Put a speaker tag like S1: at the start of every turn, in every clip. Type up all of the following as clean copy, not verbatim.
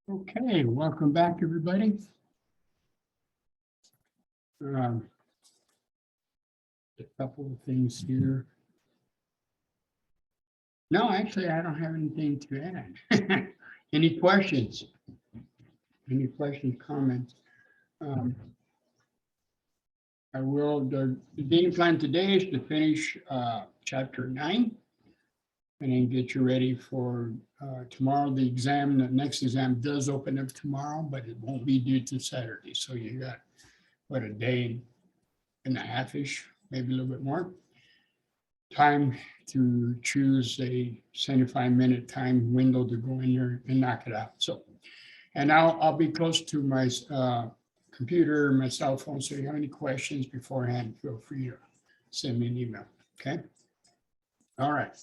S1: Okay, welcome back, everybody. A couple of things here. No, actually, I don't have anything to add. Any questions? Any questions, comments? The game plan today is to finish chapter 9 and then get you ready for tomorrow. The exam, the next exam does open up tomorrow, but it won't be due to Saturday. So you got, what, a day and a half-ish, maybe a little bit more time to choose a 75-minute time window to go in there and knock it out. So, and I'll be close to my computer, my cell phone. So if you have any questions beforehand, feel free to send me an email. Okay. All right.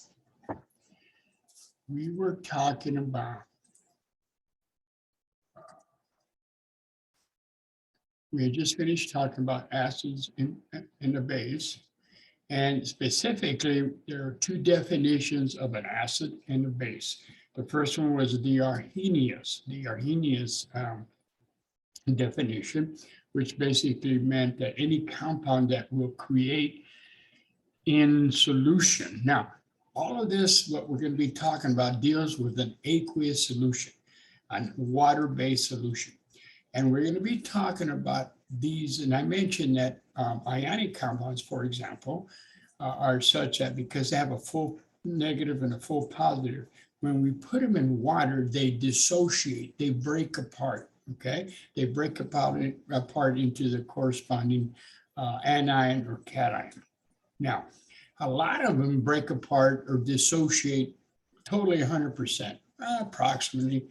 S1: We were talking about, we had just finished talking about acids in the base. And specifically, there are two definitions of an acid and a base. The first one was the Arrhenius definition, which basically meant that any compound that will create in solution. Now, all of this, what we're going to be talking about, deals with an aqueous solution, a water-based solution. And we're going to be talking about these, and I mentioned that ionic compounds, for example, are such that because they have a full negative and a full positive, when we put them in water, they dissociate, they break apart, okay? They break apart into the corresponding anion or cation. Now, a lot of them break apart or dissociate totally 100%, approximately.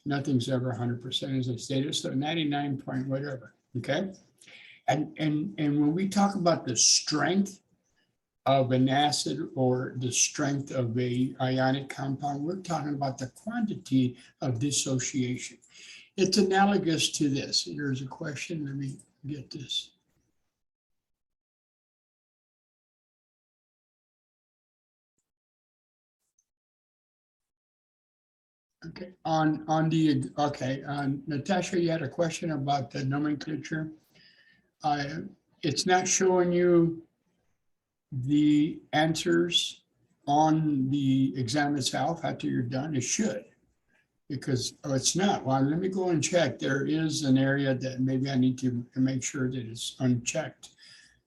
S1: Nothing's ever 100%, as I stated, so 99 point whatever, okay? And when we talk about the strength of an acid or the strength of a ionic compound, we're talking about the quantity of dissociation. It's analogous to this. Here's a question, let me get this. Okay, Natasha, you had a question about the nomenclature. It's not showing you the answers on the exam itself after you're done. It should, because it's not. Well, let me go and check. There is an area that maybe I need to make sure that it's unchecked,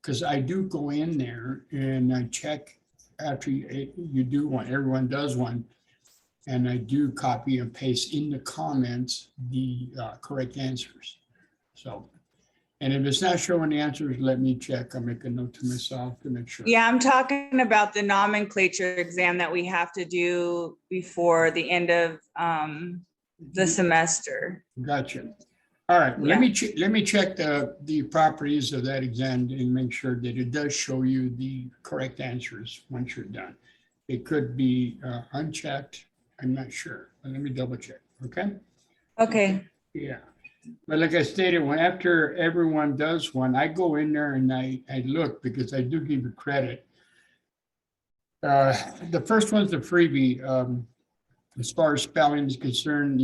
S1: because I do go in there and I check after you do one, everyone does one. And I do copy and paste in the comments the correct answers. So, and if it's not showing the answers, let me check. I'll make a note to myself to make sure.
S2: Yeah, I'm talking about the nomenclature exam that we have to do before the end of the semester.
S1: Gotcha. All right. Well,
S2: Yeah.
S1: let me check the properties of that exam and make sure that it does show you the correct answers once you're done. It could be unchecked. I'm not sure, but let me double check, okay?
S2: Okay.
S1: Yeah, but like I stated, after everyone does one, I go in there and I look, because I do give you credit. The first one's the freebie. As far as spelling is concerned,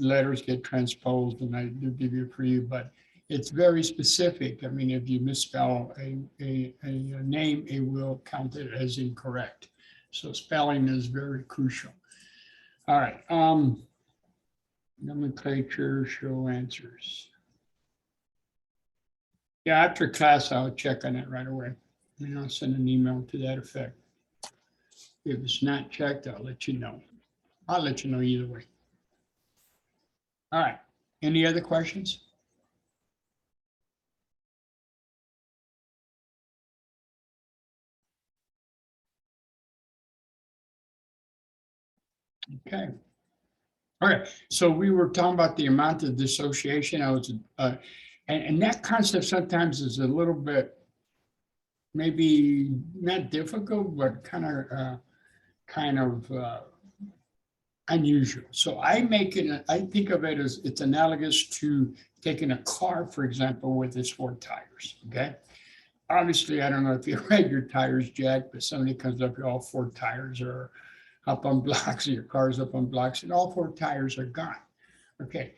S1: letters get transposed, and I do give you a preview, but it's very specific. I mean, if you misspell a name, it will count it as incorrect. So spelling is very crucial. All right, nomenclature, show answers. Yeah, after class, I'll check on it right away. And I'll send an email to that effect. If it's not checked, I'll let you know. I'll let you know either way. All right, any other questions? Okay. All right, so we were talking about the amount of dissociation. And that concept sometimes is a little bit, maybe not difficult, but kind of unusual. So I think of it as it's analogous to taking a car, for example, with its 4 tires. Okay. Obviously, I don't know if you had your tires jacked, but somebody comes up, all 4 tires are up on blocks, and your car's up on blocks, and all 4 tires are gone. Okay.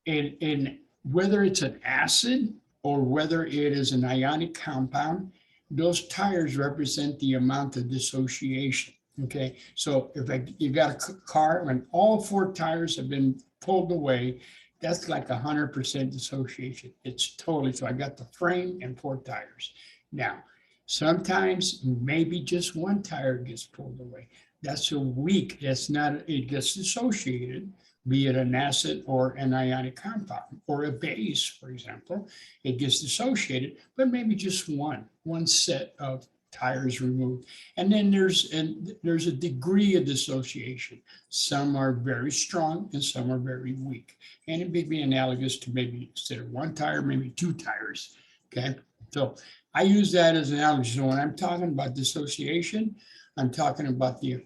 S1: And whether it's an acid or whether it is an ionic compound, those tires represent the amount of dissociation. Okay, so if you got a car and all four tires have been pulled away, that's like 100% dissociation. It's totally, so I got the frame and four tires. Now, sometimes maybe just one tire gets pulled away. That's a weak, that's not, it gets dissociated, be it an acid or an ionic compound or a base, for example, it gets dissociated, but maybe just one set of tires removed. And then there's a degree of dissociation. Some are very strong and some are very weak. And it may be analogous to maybe instead of one tire, maybe two tires. Okay, so I use that as an analogy. So when I'm talking about dissociation, I'm talking about the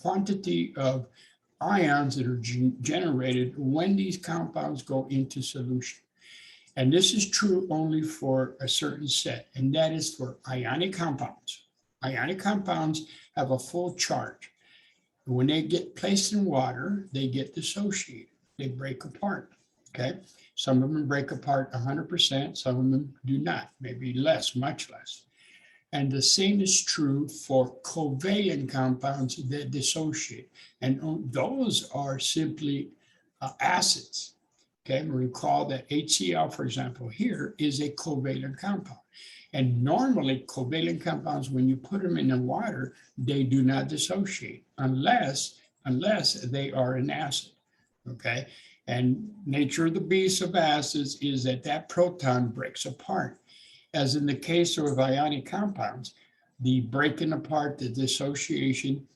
S1: quantity of ions that are generated when these compounds go into solution. And this is true only for a certain set, and that is for ionic compounds. Ionic compounds have a full charge. When they get placed in water, they get dissociated. They break apart, okay? Some of them break apart 100%, some of them do not, maybe less, much less. And the same is true for covalent compounds that dissociate. And those are simply acids. Okay, recall that HCl, for example, here is a covalent compound. And normally covalent compounds, when you put them in the water, they do not dissociate unless they are an acid. Okay, and nature of the beast of acids is that proton breaks apart. As in the case of ionic compounds, the breaking apart, the dissociation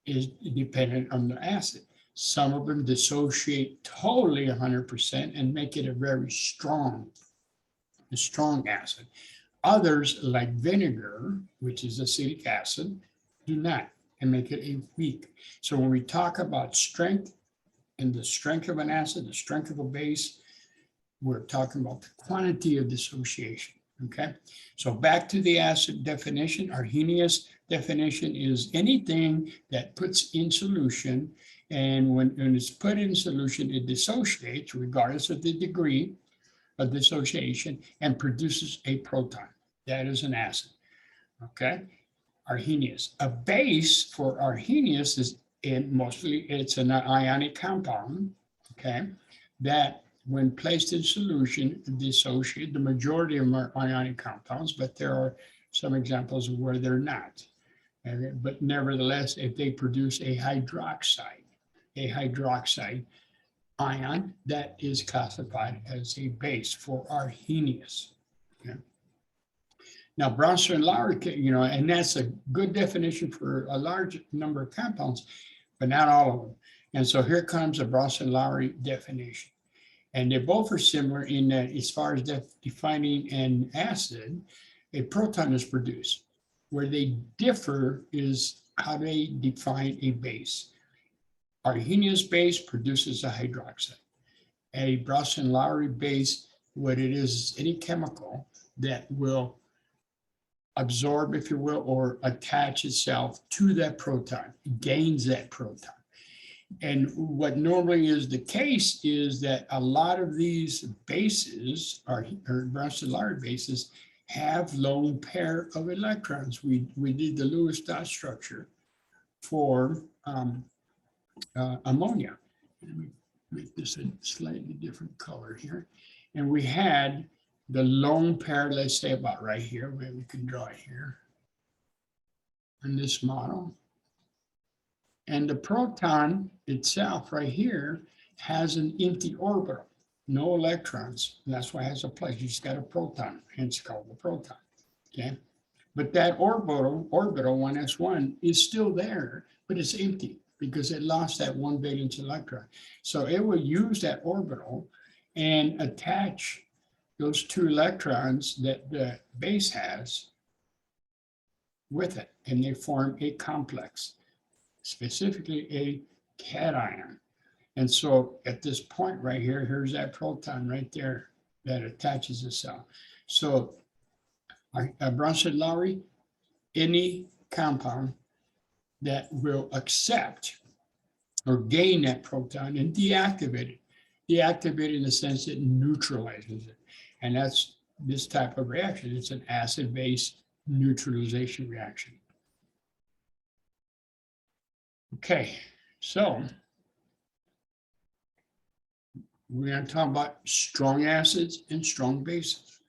S1: is dependent on the acid. Some of them dissociate totally 100% and make it a very strong acid. Others, like vinegar, which is acetic acid, do not and make it a weak. So when we talk about strength and the strength of an acid, the strength of a base, we're talking about the quantity of dissociation. Okay, so back to the acid definition. Arrhenius definition is anything that puts in solution, and when it's put in solution, it dissociates regardless of the degree of dissociation and produces a proton. That is an acid. Okay, Arrhenius. A base for Arrhenius is it's an ionic compound. Okay, that when placed in solution, dissociate. The majority of them are ionic compounds, but there are some examples where they're not. But nevertheless, if they produce a hydroxide ion, that is classified as a base for Arrhenius. Okay. Now, Bronsted-Lowry, and that's a good definition for a large number of compounds, but not all of them. And so here comes a Bronsted-Lowry definition. And they both are similar in that as far as defining an acid, a proton is produced. Where they differ is how they define a base. Arrhenius base produces a hydroxide. A Bronsted-Lowry base, what it is any chemical that will absorb, if you will, or attach itself to that proton, gains that proton. And what normally is the case is that a lot of these bases, or Bronsted-Lowry bases, have lone pair of electrons. We did the Lewis dot structure for ammonia. Let me make this a slightly different color here. And we had the lone pair, let's say about right here, maybe we can draw it here in this model. And the proton itself right here has an empty orbital, no electrons. And that's why it has a place. You just got a proton, hence called the proton. Okay. But that orbital 1s1 is still there, but it's empty because it lost that 1 valence electron. So it will use that orbital and attach those 2 electrons that the base has with it, and they form a complex, specifically a cation. And so at this point right here, here's that proton right there that attaches itself. So Bronsted-Lowry, any compound that will accept or gain that proton and deactivate it. Deactivate it in the sense it neutralizes it. And that's this type of reaction. It's an acid-base neutralization reaction. Okay, so we're going to talk about strong acids and strong bases.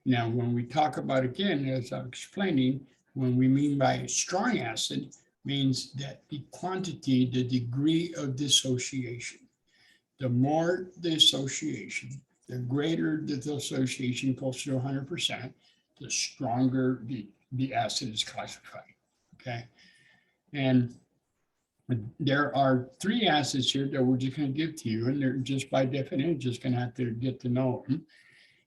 S1: Now, when we talk about, again, as I'm explaining, when we mean by strong acid, means that the quantity, the degree of dissociation. The more the association, the greater the dissociation, closer to 100%, the stronger the acid is classified, okay? And there are 3 acids here that we're just going to give to you, and they're just by definition, just going to have to get to know them,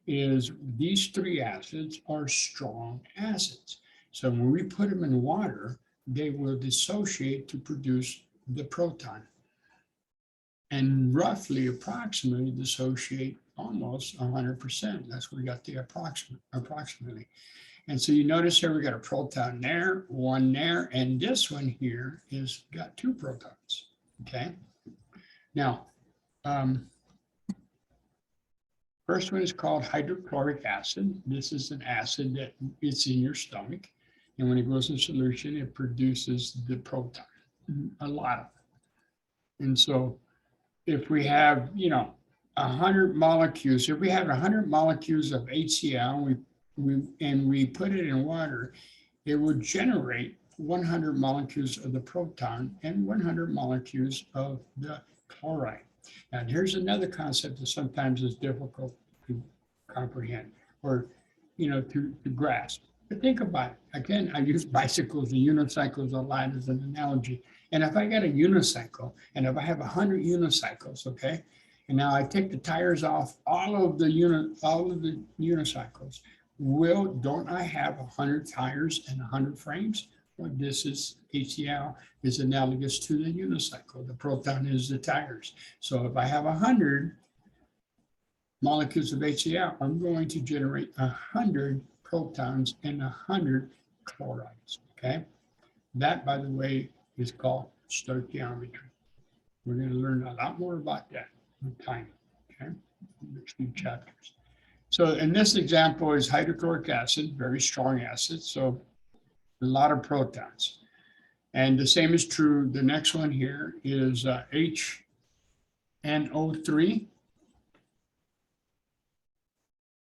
S1: is these 3 acids are strong acids. So when we put them in water, they will dissociate to produce the proton. And roughly, approximately, dissociate almost 100%. That's where we got the approximately. And so you notice here we got a proton there, 1 there, and this one here is got 2 protons. Okay. Now, first one is called hydrochloric acid. This is an acid that it's in your stomach, and when it goes in solution, it produces the proton, a lot of it. And so, if we have, 100 molecules, if we have 100 molecules of HCl, and we put it in water, it would generate 100 molecules of the proton and 100 molecules of the chloride. Now, here's another concept that sometimes is difficult to comprehend or, to grasp. But think about it. Again, I use bicycles and unicycles a lot as an analogy. And if I got a unicycle, and if I have 100 unicycles, okay, and now I take the tires off all of the unicycles, don't I have 100 tires and 100 frames? Well, this is HCl is analogous to the unicycle. The proton is the tires. So if I have 100 molecules of HCl, I'm going to generate 100 protons and 100 chlorides, okay? That, by the way, is called stoichiometry. We're going to learn a lot more about that in time, okay? In the next few chapters. So in this example is hydrochloric acid, very strong acid, so a lot of protons. And the same is true, the next one here is HNO3.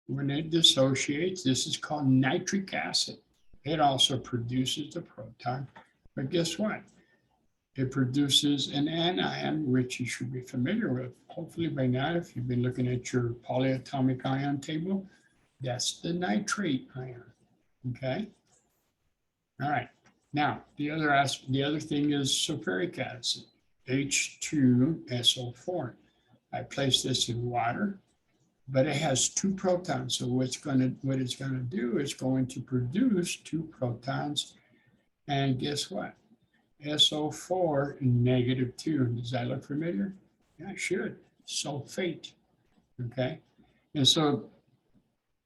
S1: When it dissociates, this is called nitric acid. It also produces the proton, but guess what? It produces an anion, which you should be familiar with. Hopefully by now, if you've been looking at your polyatomic ion table, that's the nitrate ion, okay? All right, now the other thing is sulfuric acid, H2SO4. I place this in water, but it has 2 protons. So what it's going to do is going to produce 2 protons, and guess what? SO4 -2. Does that look familiar? Yeah, it should. Sulfate. Okay. And so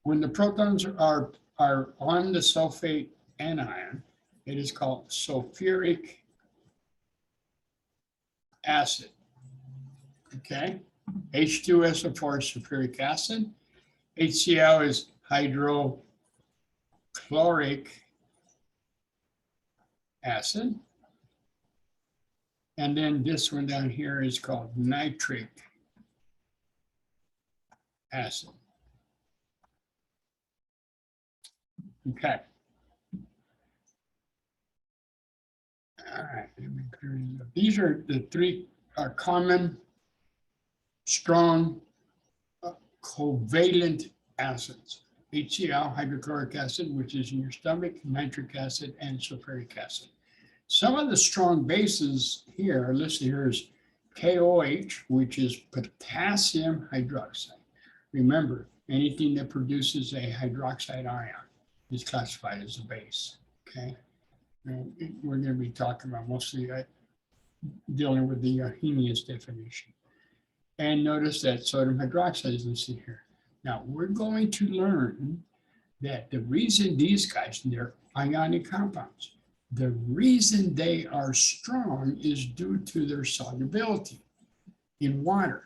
S1: when the protons are on the sulfate anion, it is called sulfuric acid. Okay. H2SO4 is sulfuric acid. HCl is hydrochloric acid. And then this one down here is called nitric acid. Okay. All right, let me clear these up. These are the 3 common, strong, covalent acids. HCl, hydrochloric acid, which is in your stomach, nitric acid, and sulfuric acid. Some of the strong bases here are listed here as KOH, which is potassium hydroxide. Remember, anything that produces a hydroxide ion is classified as a base, okay? And we're going to be talking about mostly dealing with the Arrhenius definition. And notice that sodium hydroxide is listed here. Now, we're going to learn that the reason these guys, they're ionic compounds. The reason they are strong is due to their solubility in water.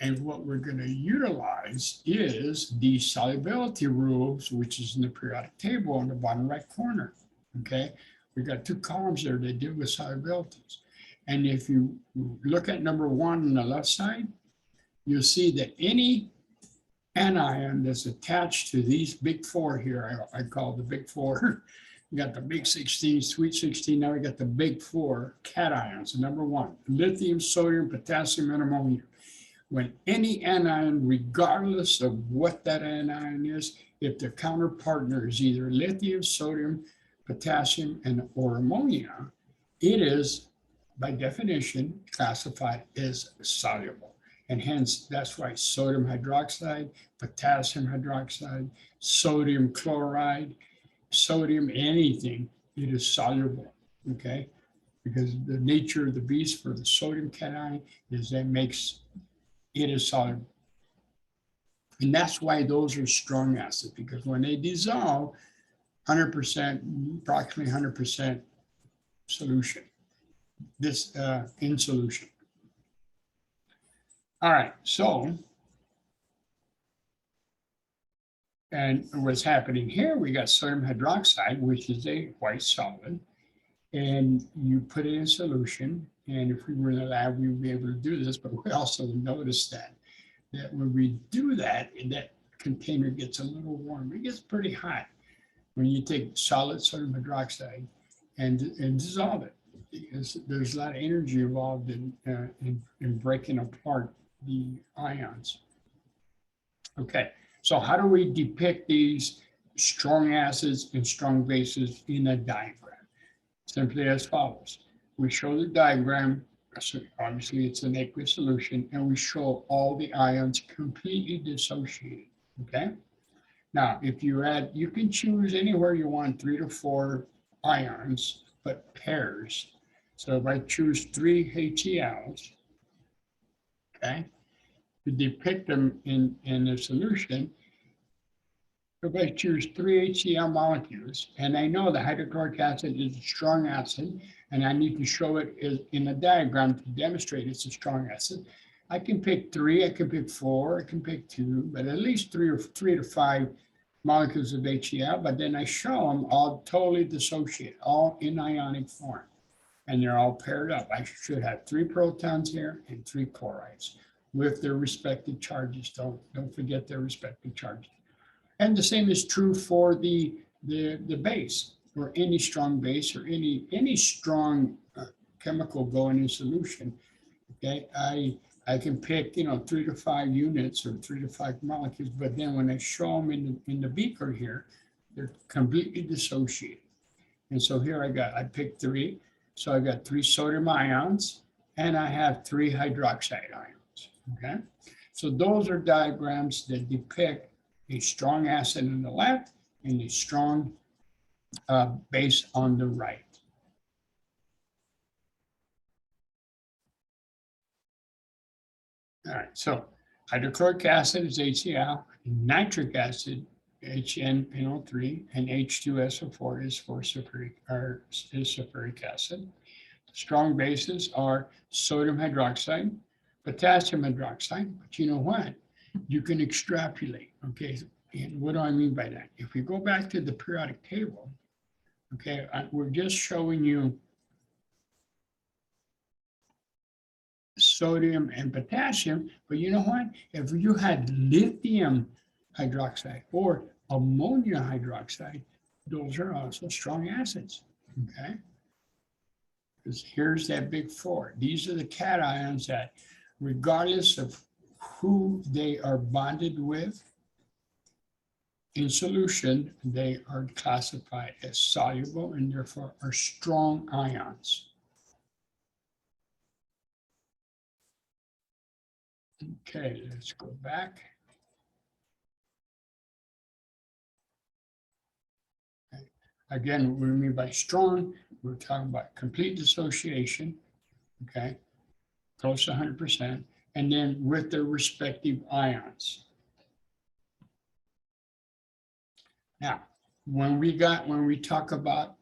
S1: And what we're going to utilize is the solubility rules, which is in the periodic table on the bottom right corner. Okay, we got two columns there that deal with solubilities. And if you look at number 1 on the left side, you'll see that any anion that's attached to these big 4 here, I call the big 4. We got the big 16, sweet 16. Now we got the big 4 cations. Number 1, lithium, sodium, potassium, and ammonia. When any anion, regardless of what that anion is, if the counterpartner is either lithium, sodium, potassium, or ammonia, it is, by definition, classified as soluble. And hence, that's why sodium hydroxide, potassium hydroxide, sodium chloride, sodium anything, it is soluble, okay? Because the nature of the beast for the sodium cation is that makes it is soluble. And that's why those are strong acids, because when they dissolve, 100%, approximately 100% solution, this in solution. All right, so, and what's happening here, we got sodium hydroxide, which is a white solid, and you put it in solution. And if we were in the lab, we would be able to do this, but we also noticed that when we do that, and that container gets a little warm, it gets pretty hot when you take solid sodium hydroxide and dissolve it, because there's a lot of energy involved in breaking apart the ions. Okay, so how do we depict these strong acids and strong bases in a diagram? Simply as follows. We show the diagram, so obviously it's an aqueous solution, and we show all the ions completely dissociated, okay? Now, if you add, you can choose anywhere you want 3 to 4 ions, but pairs. So if I choose 3 HELs, okay, to depict them in the solution, if I choose 3 HCl molecules, and I know the hydrochloric acid is a strong acid, and I need to show it in a diagram to demonstrate it's a strong acid, I can pick 3, I can pick 4, I can pick 2, but at least 3 to 5 molecules of HCl, but then I show them all totally dissociated, all in ionic form, and they're all paired up. I should have 3 protons here and 3 chlorides with their respective charges. Don't forget their respective charges. And the same is true for the base, or any strong base, or any strong chemical going in solution. Okay, I can pick 3 to 5 units or 3 to 5 molecules, but then when I show them in the beaker here, they're completely dissociated. And so here I picked 3, so I got 3 sodium ions, and I have 3 hydroxide ions. Okay, so those are diagrams that depict a strong acid on the left and a strong base on the right. All right, so hydrochloric acid is HCl, nitric acid, HNO3, and H2SO4 is sulfuric acid. Strong bases are sodium hydroxide, potassium hydroxide, but you know what? You can extrapolate, okay? And what do I mean by that? If we go back to the periodic table, okay, we're just showing you sodium and potassium, but you know what? If you had lithium hydroxide or ammonia hydroxide, those are also strong acids, okay? Because here's that big 4. These are the cations that, regardless of who they are bonded with in solution, they are classified as soluble and therefore are strong ions. Okay, let's go back. Okay. Again, what we mean by strong, we're talking about complete dissociation, okay, close to 100%, and then with their respective ions. Now, when we talk about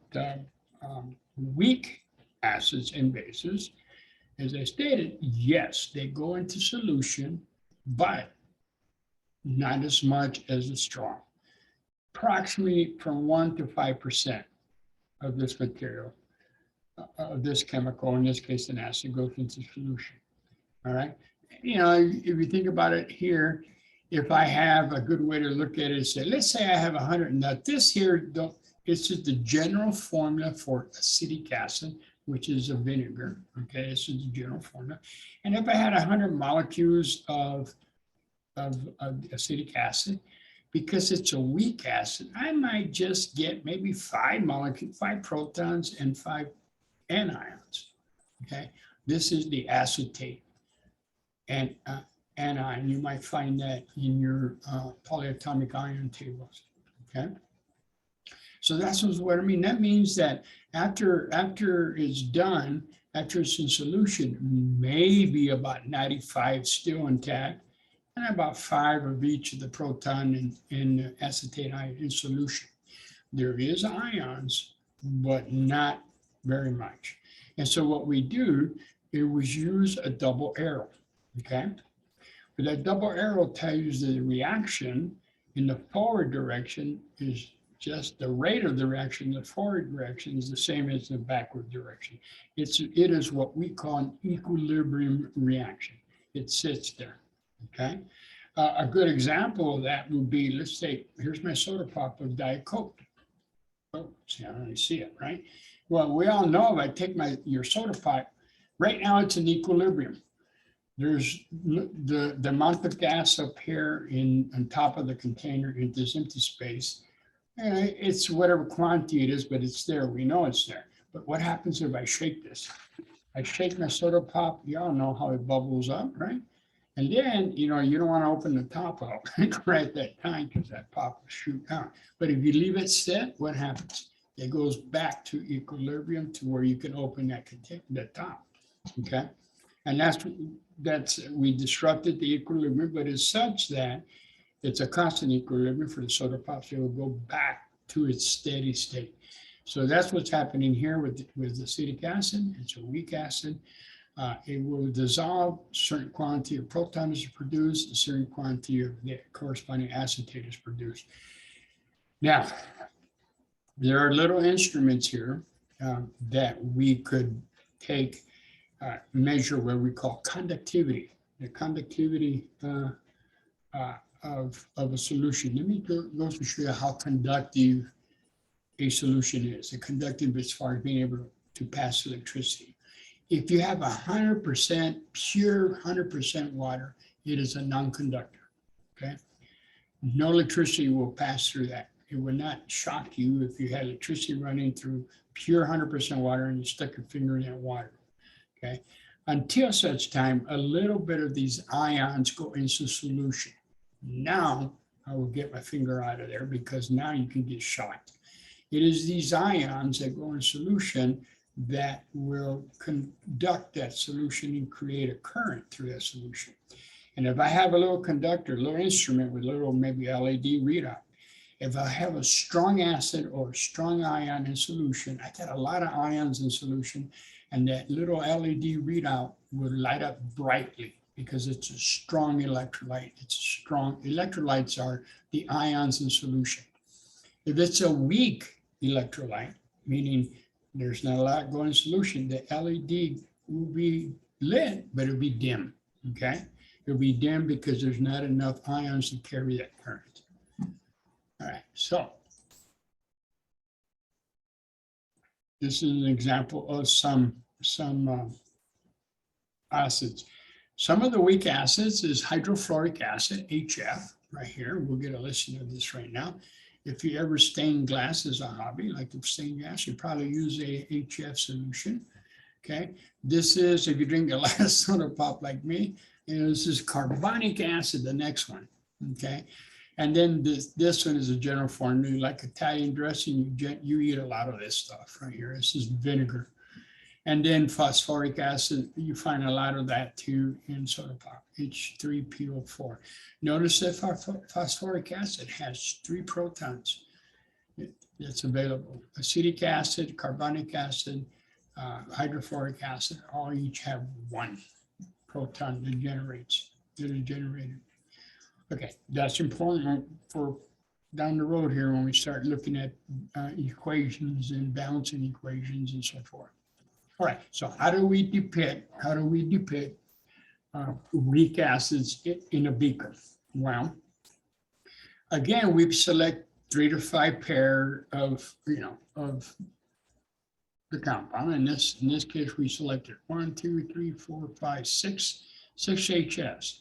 S1: weak acids and bases, as I stated, yes, they go into solution, but not as much as the strong. Approximately from 1 to 5% of this material, of this chemical, in this case, an acid, goes into solution. All right. You know, if you think about it here, if I have a good way to look at it, say, let's say I have 100. Now, this here, it's just the general formula for acetic acid, which is a vinegar. Okay, this is the general formula. And if I had 100 molecules of acetic acid, because it's a weak acid, I might just get maybe 5 molecules, 5 protons and 5 anions. Okay, this is the acetate and anion. You might find that in your polyatomic ion tables. Okay, so that's what I mean. That means that after it's done, after it's in solution, maybe about 95 still intact, and about 5 of each of the proton and acetate ion in solution. There is ions, but not very much. And so what we do, it was use a double arrow, okay? But that double arrow tells you the reaction in the forward direction is just the rate of the reaction. The forward direction is the same as the backward direction. It is what we call an equilibrium reaction. It sits there, okay? A good example of that would be, let's say, here's my soda pop of Diet Coke. Oh, see, I don't really see it, right? Well, we all know if I take your soda pop, right now it's in equilibrium. There's the amount of gas up here on top of the container in this empty space. It's whatever quantity it is, but it's there. We know it's there. But what happens if I shake this? I shake my soda pop. You all know how it bubbles up, right? And then, you know, you don't want to open the top up right at that time because that pop will shoot out. But if you leave it set, what happens? It goes back to equilibrium to where you can open that top, okay? And that's we disrupted the equilibrium, but it's such that it's a constant equilibrium for the soda pop, so it will go back to its steady state. So that's what's happening here with acetic acid. It's a weak acid. It will dissolve, a certain quantity of protons is produced, a certain quantity of the corresponding acetate is produced. Now, there are little instruments here that we could take, measure what we call conductivity, the conductivity of a solution. Let me go to show you how conductive a solution is. A conductive as far as being able to pass electricity. If you have 100% pure 100% water, it is a non-conductor, okay? No electricity will pass through that. It would not shock you if you had electricity running through pure 100% water and you stuck your finger in that water, okay? Until such time, a little bit of these ions go into solution. Now, I will get my finger out of there because now you can get shocked. It is these ions that go in solution that will conduct that solution and create a current through that solution. And if I have a little conductor, a little instrument with a little maybe LED readout, if I have a strong acid or a strong ion in solution, I got a lot of ions in solution, and that little LED readout will light up brightly because it's a strong electrolyte. It's strong. Electrolytes are the ions in solution. If it's a weak electrolyte, meaning there's not a lot going in solution, the LED will be lit, but it'll be dim, okay? It'll be dim because there's not enough ions to carry that current. All right, so this is an example of some acids. Some of the weak acids is hydrofluoric acid, HF, right here. We'll get a listing of this right now. If you ever stain glass as a hobby, like the stained glass, you probably use a HF solution, okay? This is, if you drink a lot of soda pop like me, you know, this is carbonic acid, the next one, okay? And then this one is a general formula, like Italian dressing, you eat a lot of this stuff right here. This is vinegar. And then phosphoric acid, you find a lot of that too in soda pop, H3PO4. Notice that phosphoric acid has 3 protons. that's available. Acetic acid, carbonic acid, hydrofluoric acid, all each have one proton that is generated. Okay, that's important for down the road here when we start looking at equations and balancing equations and so forth. All right, so how do we depict weak acids in a beaker? Well, again, we select 3 to 5 pair of the compound. In this case, we selected 1, 2, 3, 4, 5, 6 HS.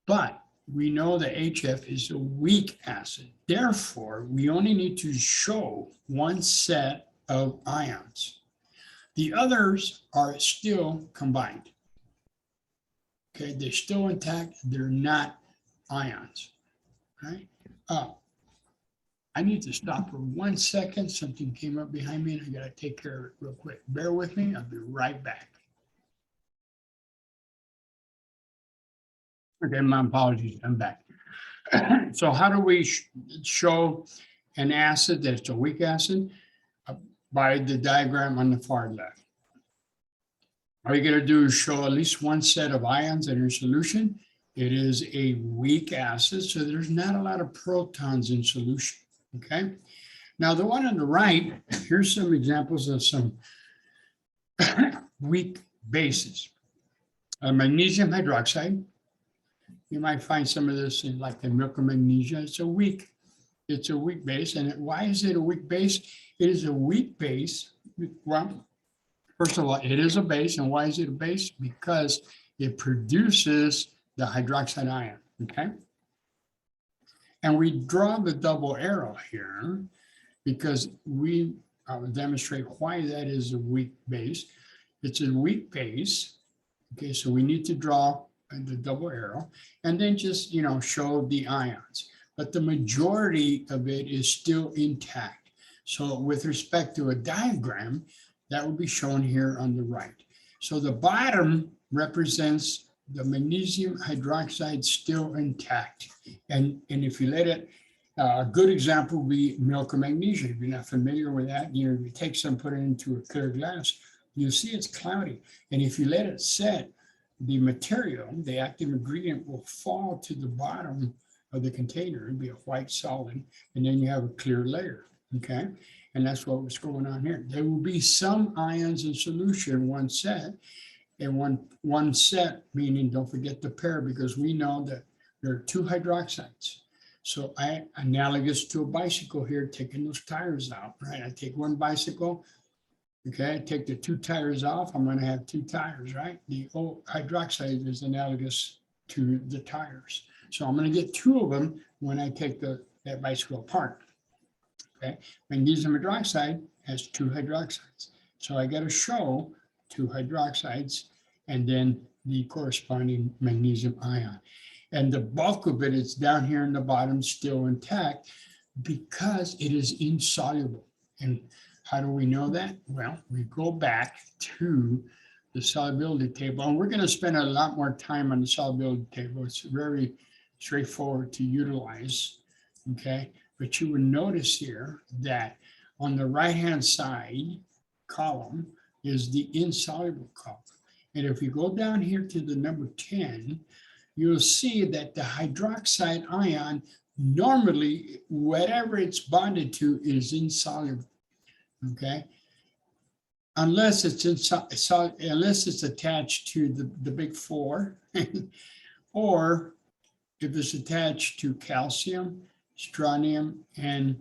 S1: But we know that HF is a weak acid. Therefore, we only need to show one set of ions. The others are still combined. Okay, they're still intact. They're not ions. Right? I need to stop for 1 second. Something came up behind me and I gotta take care of it real quick. Bear with me, I'll be right back. Okay, my apologies, I'm back. So how do we show an acid that's a weak acid? By the diagram on the far left. All you gotta do is show at least one set of ions in your solution. It is a weak acid, so there's not a lot of protons in solution, okay? Now the one on the right, here's some examples of some weak bases. Magnesium hydroxide. You might find some of this in like the milk of magnesia. It's a weak base. And why is it a weak base? It is a weak base. Well, first of all, it is a base. And why is it a base? Because it produces the hydroxide ion, okay? And we draw the double arrow here because we demonstrate why that is a weak base. It's a weak base, okay? So we need to draw the double arrow and then just, show the ions. But the majority of it is still intact. So with respect to a diagram, that will be shown here on the right. So the bottom represents the magnesium hydroxide still intact. And if you let it, a good example would be milk of magnesia. If you're not familiar with that, you take some, put it into a clear glass, you'll see it's cloudy. And if you let it set, the material, the active ingredient will fall to the bottom of the container and be a white solid, and then you have a clear layer, okay? And that's what was going on here. There will be some ions in solution, one set, and one set, meaning don't forget the pair, because we know that there are 2 hydroxides. So analogous to a bicycle here, taking those tires out, right? I take one bicycle, okay, take the 2 tires off, I'm gonna have 2 tires, right? The hydroxide is analogous to the tires. So I'm gonna get 2 of them when I take that bicycle apart, okay? Magnesium hydroxide has 2 hydroxides. So I gotta show 2 hydroxides and then the corresponding magnesium ion. And the bulk of it is down here in the bottom, still intact, because it is insoluble. And how do we know that? Well, we go back to the solubility table, and we're going to spend a lot more time on the solubility table. It's very straightforward to utilize, okay? But you would notice here that on the right-hand side column is the insoluble column. And if you go down here to the number 10, you'll see that the hydroxide ion, normally, whatever it's bonded to is insoluble. Okay, unless it's attached to the big 4, or if it's attached to calcium, strontium, and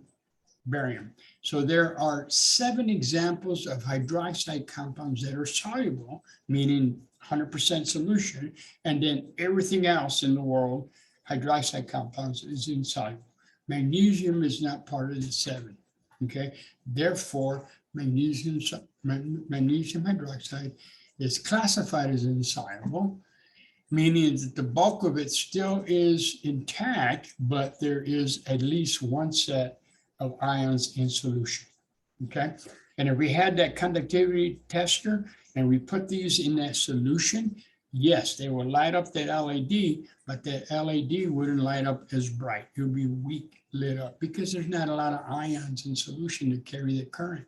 S1: barium. So there are 7 examples of hydroxide compounds that are soluble, meaning 100% solution, and then everything else in the world, hydroxide compounds, is insoluble. Magnesium is not part of the 7. Okay, therefore, magnesium hydroxide is classified as insoluble, meaning that the bulk of it still is intact, but there is at least one set of ions in solution. Okay, and if we had that conductivity tester and we put these in that solution, yes, they will light up that LED, but that LED wouldn't light up as bright. It would be weak. lit up because there's not a lot of ions in solution to carry the current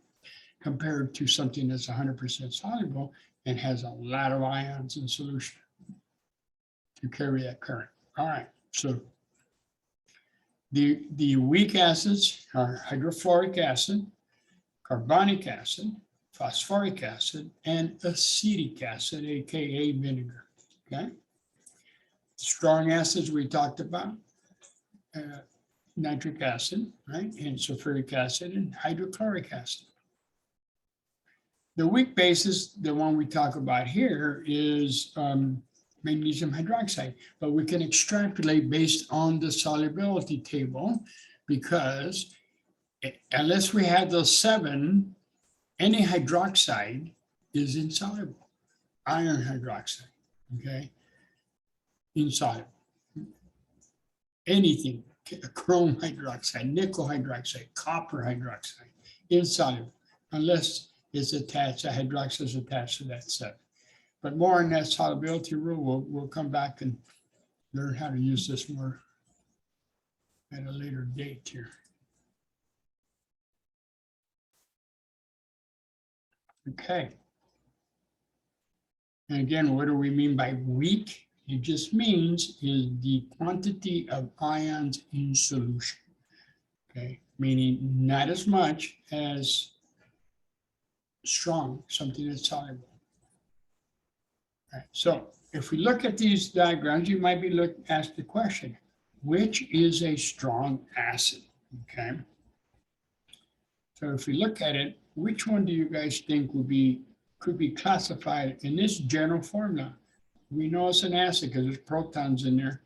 S1: compared to something that's 100% soluble and has a lot of ions in solution to carry that current. All right, so the weak acids are hydrofluoric acid, carbonic acid, phosphoric acid, and acetic acid, aka vinegar. Okay. Strong acids we talked about, nitric acid, right, and sulfuric acid, and hydrochloric acid. The weak bases, the one we talk about here, is magnesium hydroxide, but we can extrapolate based on the solubility table because unless we have those 7, any hydroxide is insoluble. Iron hydroxide, okay, insoluble. Anything, chrome hydroxide, nickel hydroxide, copper hydroxide, insoluble, unless it's attached, a hydroxide is attached to that 7. But more on that solubility rule, we'll come back and learn how to use this more at a later date here. Okay. And again, what do we mean by weak? It just means is the quantity of ions in solution. Okay, meaning not as much as strong, something that's soluble. Right. So if we look at these diagrams, you might be asked the question, which is a strong acid? Okay. So if we look at it, which one do you guys think could be classified in this general formula? We know it's an acid because there's protons in there.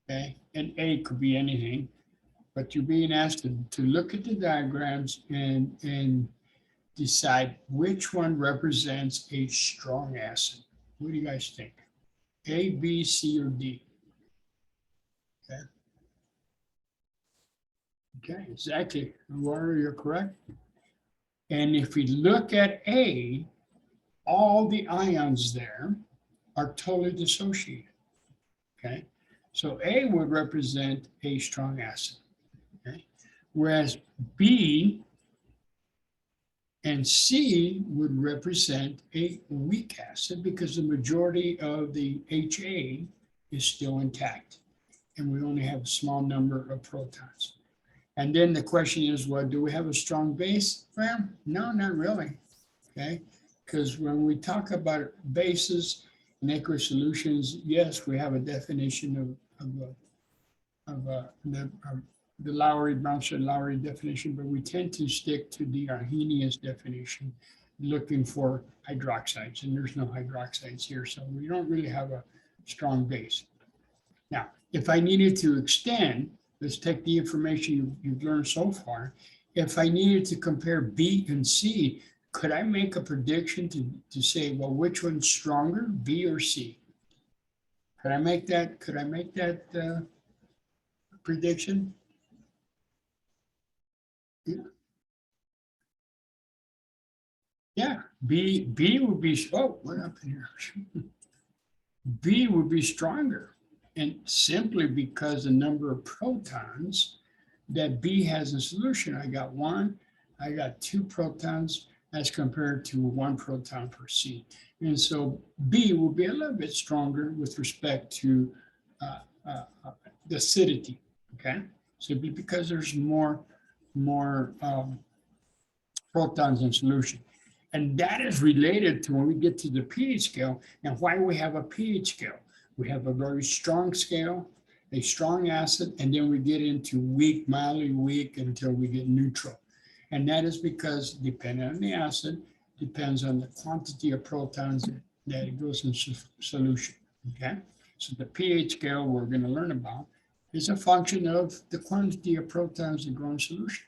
S1: Okay, and A could be anything, but you're being asked to look at the diagrams and decide which one represents a strong acid. What do you guys think? A, B, C, or D? Okay. Okay, exactly. Laura, you're correct. And if we look at A, all the ions there are totally dissociated. Okay, so A would represent a strong acid. Okay, whereas B and C would represent a weak acid because the majority of the HA is still intact and we only have a small number of protons. And then the question is, well, do we have a strong base? Well, no, not really, okay? Because when we talk about bases in aqueous solutions, yes, we have a definition of the Lowry, Bronsted-Lowry definition, but we tend to stick to the Arrhenius definition, looking for hydroxides, and there's no hydroxides here, so we don't really have a strong base. Now, if I needed to extend, let's take the information you've learned so far. If I needed to compare B and C, could I make a prediction to say, well, which one's stronger, B or C? Could I make that prediction? Yeah, B would be, oh, what up in here? B would be stronger, and simply because the number of protons that B has in solution, I got 1, I got 2 protons as compared to 1 proton per C. And so B will be a little bit stronger with respect to the acidity, okay? Simply because there's more protons in solution. And that is related to when we get to the pH scale and why we have a pH scale. We have a very strong scale, a strong acid, and then we get into weak, mildly weak until we get neutral. And that is because depending on the acid, depends on the quantity of protons that it goes in solution, okay? So the pH scale we're gonna learn about is a function of the quantity of protons that go in solution.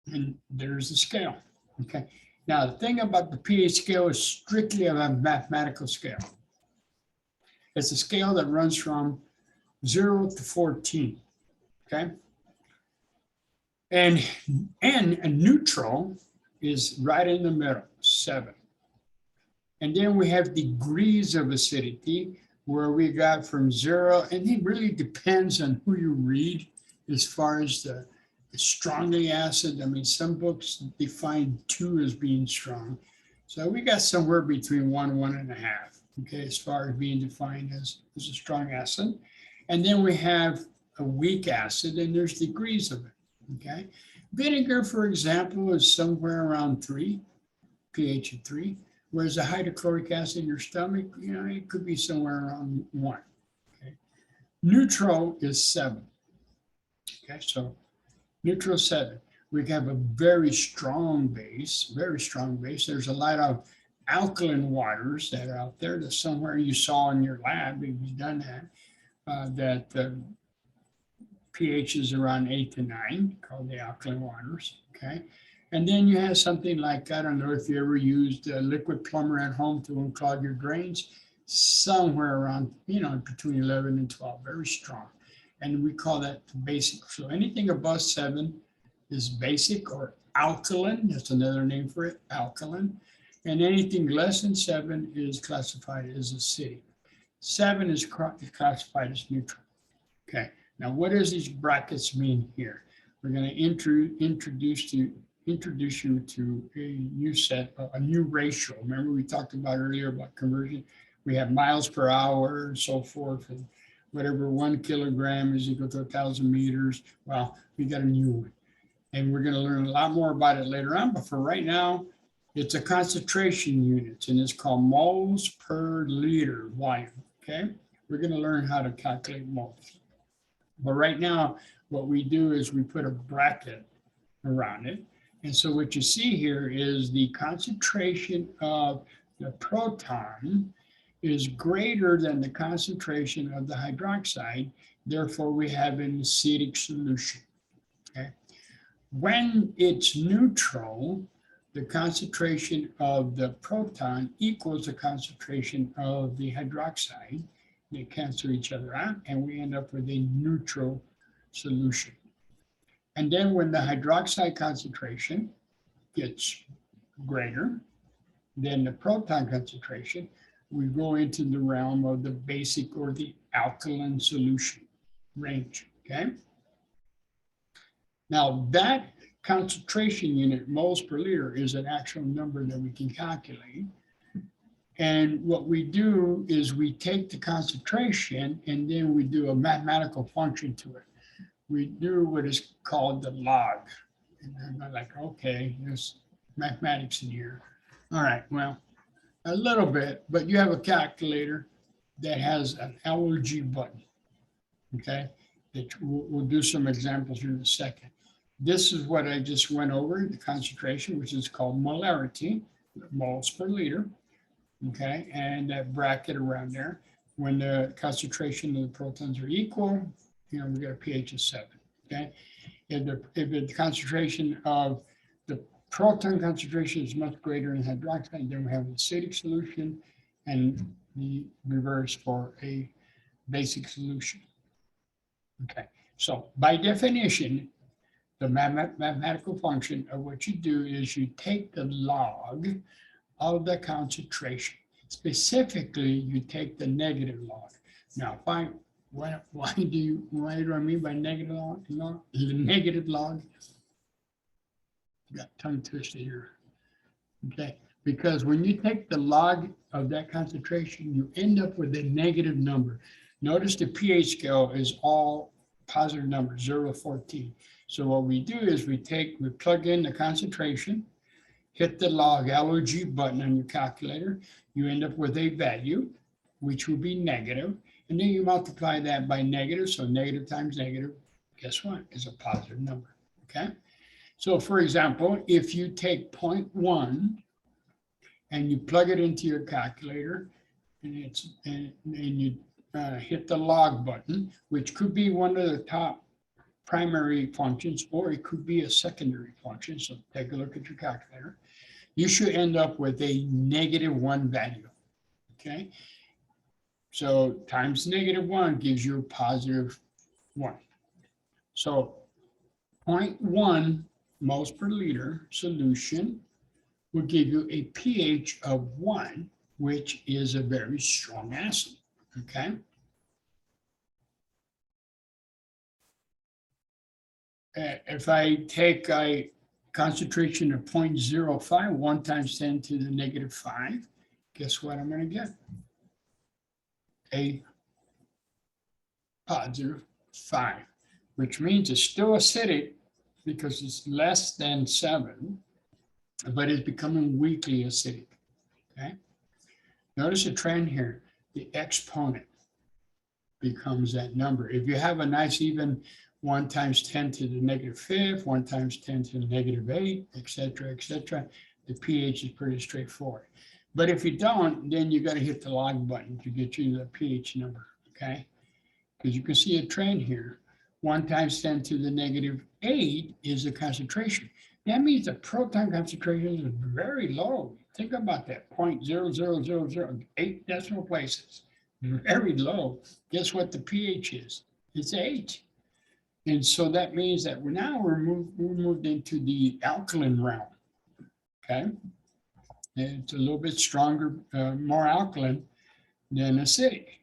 S1: And there's the scale, okay? Now, the thing about the pH scale is strictly a mathematical scale. It's a scale that runs from 0 to 14, okay? And a neutral is right in the middle, 7. And then we have degrees of acidity, where we got from 0, and it really depends on who you read as far as the strongly acid. I mean, some books define 2 as being strong. So we got somewhere between 1 and 1.5, okay, as far as being defined as a strong acid. And then we have a weak acid, and there's degrees of it, okay? Vinegar, for example, is somewhere around 3, pH of 3, whereas the hydrochloric acid in your stomach, you know, it could be somewhere around 1, okay? Neutral is 7, okay? So neutral 7. We have a very strong base, very strong base. There's a lot of alkaline waters that are out there that somewhere you saw in your lab, if you've done that, that the pH is around 8 to 9, called the alkaline waters, okay? And then you have something like, I don't know if you ever used a liquid plumber at home to unclog your drains, somewhere around, you know, between 11 and 12, very strong. And we call that basic. So anything above 7 is basic or alkaline. That's another name for it, alkaline. And anything less than 7 is classified as acidic. 7 is classified as neutral. Okay, now what does these brackets mean here? We're going to introduce you to a new set, a new ratio. Remember we talked about earlier about conversion? We have miles per hour and so forth, and whatever 1 kilogram is equal to 1,000 meters. Well, we got a new one. And we're going to learn a lot more about it later on. But for right now, it's a concentration unit, and it's called moles per liter volume. Okay, we're going to learn how to calculate moles. But right now, what we do is we put a bracket around it. And so what you see here is the concentration of the proton is greater than the concentration of the hydroxide. Therefore, we have an acidic solution. Okay. When it's neutral, the concentration of the proton equals the concentration of the hydroxide. They cancel each other out, and we end up with a neutral solution. And then when the hydroxide concentration gets greater than the proton concentration, we go into the realm of the basic or the alkaline solution range, okay? Now that concentration unit, moles per liter, is an actual number that we can calculate. And what we do is we take the concentration and then we do a mathematical function to it. We do what is called the log. And I'm like, okay, there's mathematics in here. All right, well, a little bit, but you have a calculator that has an LOG button, okay? We'll do some examples here in a second. This is what I just went over, the concentration, which is called molarity, moles per liter, okay? And that bracket around there, when the concentration of the protons are equal, you know, we got a pH of 7, okay? If the concentration of the proton concentration is much greater than hydroxide, then we have an acidic solution, and the reverse for a basic solution. Okay, so by definition, the mathematical function of what you do is you take the log of the concentration. Specifically, you take the negative log. Now, why do I mean by negative log? The negative log. Got tongue twisted here. Okay, because when you take the log of that concentration, you end up with a negative number. Notice the pH scale is all positive numbers, 0 to 14. So what we do is we plug in the concentration, hit the log button on your calculator, you end up with a value, which will be negative, and then you multiply that by negative, so negative times negative, guess what, is a positive number, okay? So for example, if you take 0.1 and you plug it into your calculator, and you hit the log button, which could be one of the top primary functions, or it could be a secondary function. So take a look at your calculator. You should end up with a -1 value, okay? So times -1 gives you a +1. So 0.1 moles per liter solution will give you a pH of 1, which is a very strong acid, okay? If I take a concentration of 0.05, 1 times 10 to the negative 5, guess what I'm going to get? A positive 5, which means it's still acidic because it's less than 7, but it's becoming weakly acidic, okay? Notice a trend here. The exponent becomes that number. If you have a nice even 1 times 10 to the negative 5th, 1 times 10 to the negative 8, et cetera, the pH is pretty straightforward. But if you don't, then you got to hit the log button to get you the pH number, okay? Because you can see a trend here. 1 times 10 to the negative 8 is the concentration. That means the proton concentration is very low. Think about that, 0.00008 decimal places, very low. Guess what the pH is? It's 8. And so that means that we're moved into the alkaline realm, okay? And it's a little bit stronger, more alkaline than acidic.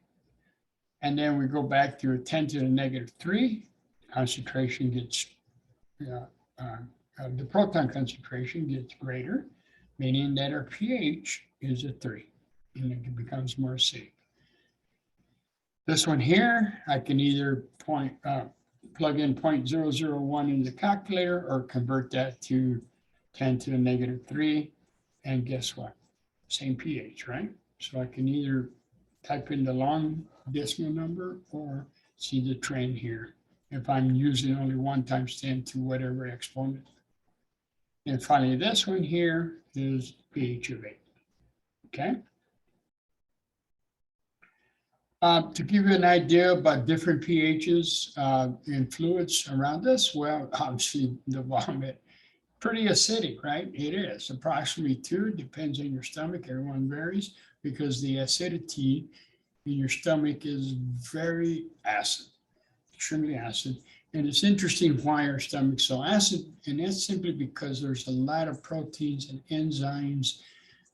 S1: And then we go back to a 10 to the negative 3, concentration gets, the proton concentration gets greater, meaning that our pH is a 3, and it becomes more acidic. This one here, I can either plug in 0.001 in the calculator or convert that to 10 to the negative 3, and guess what? Same pH, right? So I can either type in the long decimal number or see the trend here if I'm using only 1 times 10 to whatever exponent. And finally, this one here is pH of 8, okay? To give you an idea about different pHs in fluids around us, well, obviously the vomit, pretty acidic, right? It is approximately 2, depends on your stomach, everyone varies, because the acidity in your stomach is very acid, extremely acid. And it's interesting why our stomach's so acid, and that's simply because there's a lot of proteins and enzymes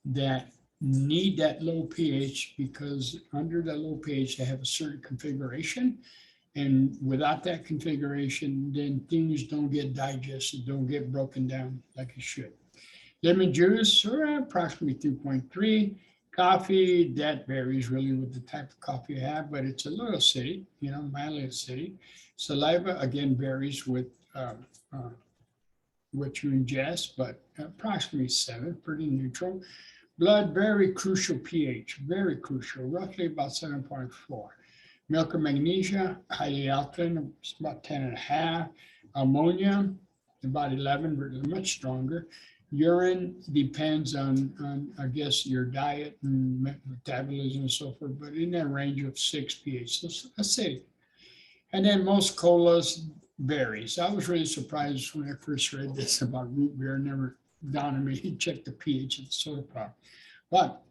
S1: that need that low pH, because under the low pH they have a certain configuration, and without that configuration then things don't get digested, don't get broken down like it should. Lemon juice, approximately 2.3. Coffee, that varies really with the type of coffee you have, but it's a little acidic, mildly acidic. Saliva, again, varies with what you ingest, but approximately 7, pretty neutral. Blood, very crucial pH, very crucial, roughly about 7.4. Milk and magnesia, highly alkaline, it's about 10.5. Ammonia, about 11, but much stronger. Urine depends on, I guess, your diet and metabolism and so forth, but in that range of 6 pH, so acidic. And then most colas varies. I was really surprised when I first read this about root beer. Never dawned on me to check the pH of the soda product. But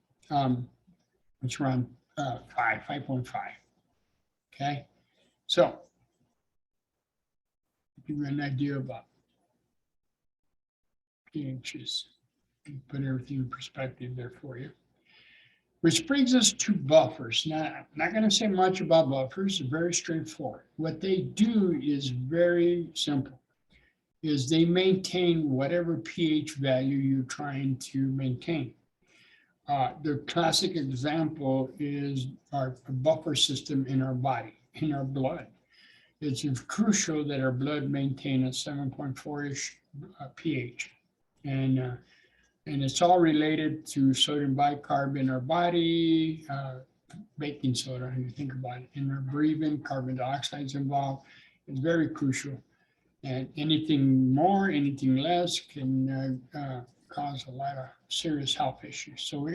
S1: it's around 5.5. Okay, so give you an idea about pHs. Put everything in perspective there for you. Which brings us to buffers. Now, I'm not going to say much about buffers. They're very straightforward. What they do is very simple. Is they maintain whatever pH value you're trying to maintain. The classic example is our buffer system in our body, in our blood. It's crucial that our blood maintain a 7.4-ish pH. And it's all related to sodium bicarb in our body, baking soda, if you think about it. In our breathing, carbon dioxide is involved. It's very crucial. And anything more, anything less can cause a lot of serious health issues. So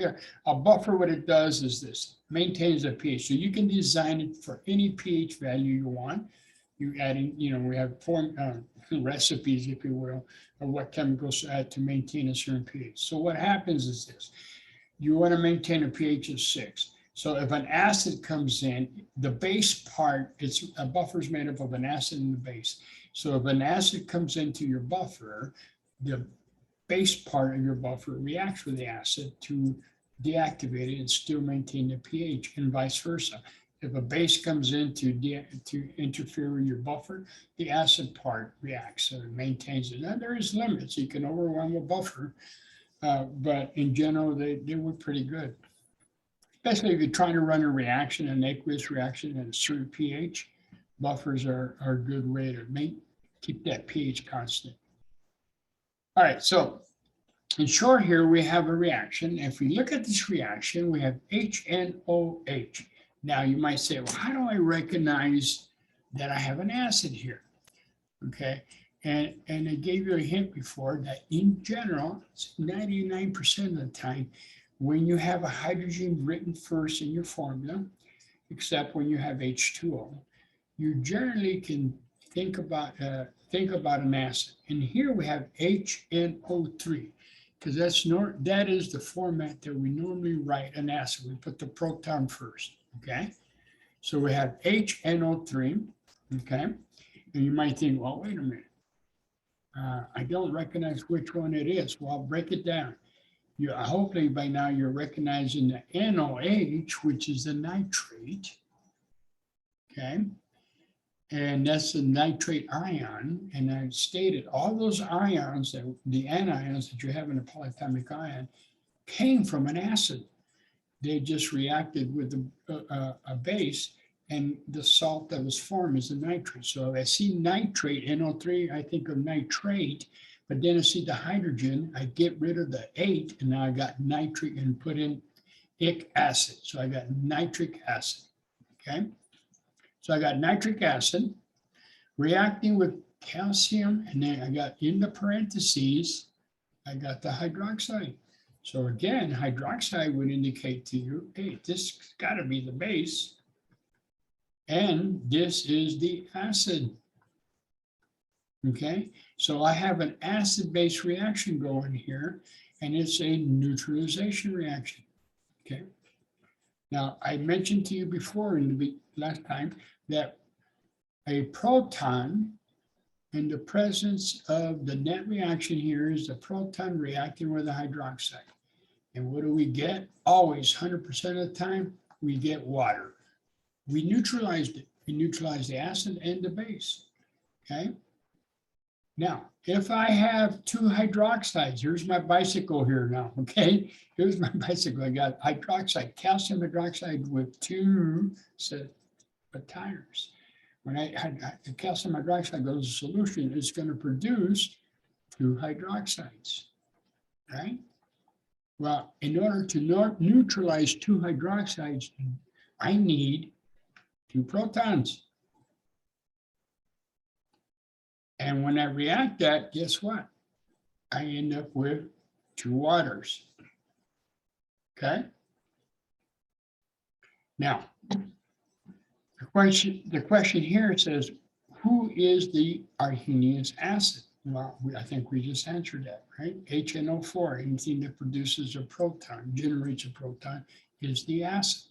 S1: a buffer, what it does is this, maintains the pH. So you can design it for any pH value you want. You add in, we have recipes, if you will, of what chemicals to add to maintain a certain pH. So what happens is this, you want to maintain a pH of 6. So if an acid comes in, the base part, a buffer is made up of an acid and the base. So if an acid comes into your buffer, the base part of your buffer reacts with the acid to deactivate it and still maintain the pH, and vice versa. If a base comes in to interfere with your buffer, the acid part reacts, so it maintains it. Now, there is limits. You can overwhelm a buffer, but in general, they work pretty good. Especially if you're trying to run a reaction, an aqueous reaction at a certain pH, buffers are a good way to keep that pH constant. All right, so in short here, we have a reaction. If we look at this reaction, we have HNOH. Now you might say, well, how do I recognize that I have an acid here? Okay, and I gave you a hint before that in general, 99% of the time, when you have a hydrogen written first in your formula, except when you have H2O, you generally can think about an acid. And here we have HNO3, because that is the format that we normally write an acid. We put the proton first, okay? So we have HNO3, okay? And you might think, well, wait a minute. I don't recognize which one it is. Well, I'll break it down. Hopefully by now you're recognizing the NOH, which is the nitrate, okay? And that's the nitrate ion. And I stated all those ions, the anions that you have in a polyatomic ion, came from an acid. They just reacted with a base, and the salt that was formed is the nitrate. So if I see nitrate, NO3, I think of nitrate, but then I see the hydrogen, I get rid of the 8, and now I got nitric and put in ic acid. So I got nitric acid, okay? So I got nitric acid reacting with calcium, and then I got in the parentheses, I got the hydroxide. So again, hydroxide would indicate to you, hey, this has got to be the base, and this is the acid. Okay, so I have an acid-base reaction going here, and it's a neutralization reaction. Okay, now I mentioned to you before in the last time that a proton in the presence of the net reaction here is the proton reacting with a hydroxide. And what do we get? Always, 100% of the time, we get water. We neutralized it. We neutralized the acid and the base. Okay. Now, if I have two hydroxides, here's my bicycle here now, okay? Here's my bicycle. I got hydroxide, calcium hydroxide with 2 set of tires. When the calcium hydroxide goes to solution, it's going to produce 2 hydroxides, right? Well, in order to neutralize 2 hydroxides, I need 2 protons. And when I react that, guess what? I end up with 2 waters. Okay? Now, the question here says, who is the Arrhenius acid? Well, I think we just answered that, right? HNO4, anything that produces a proton, generates a proton, is the acid.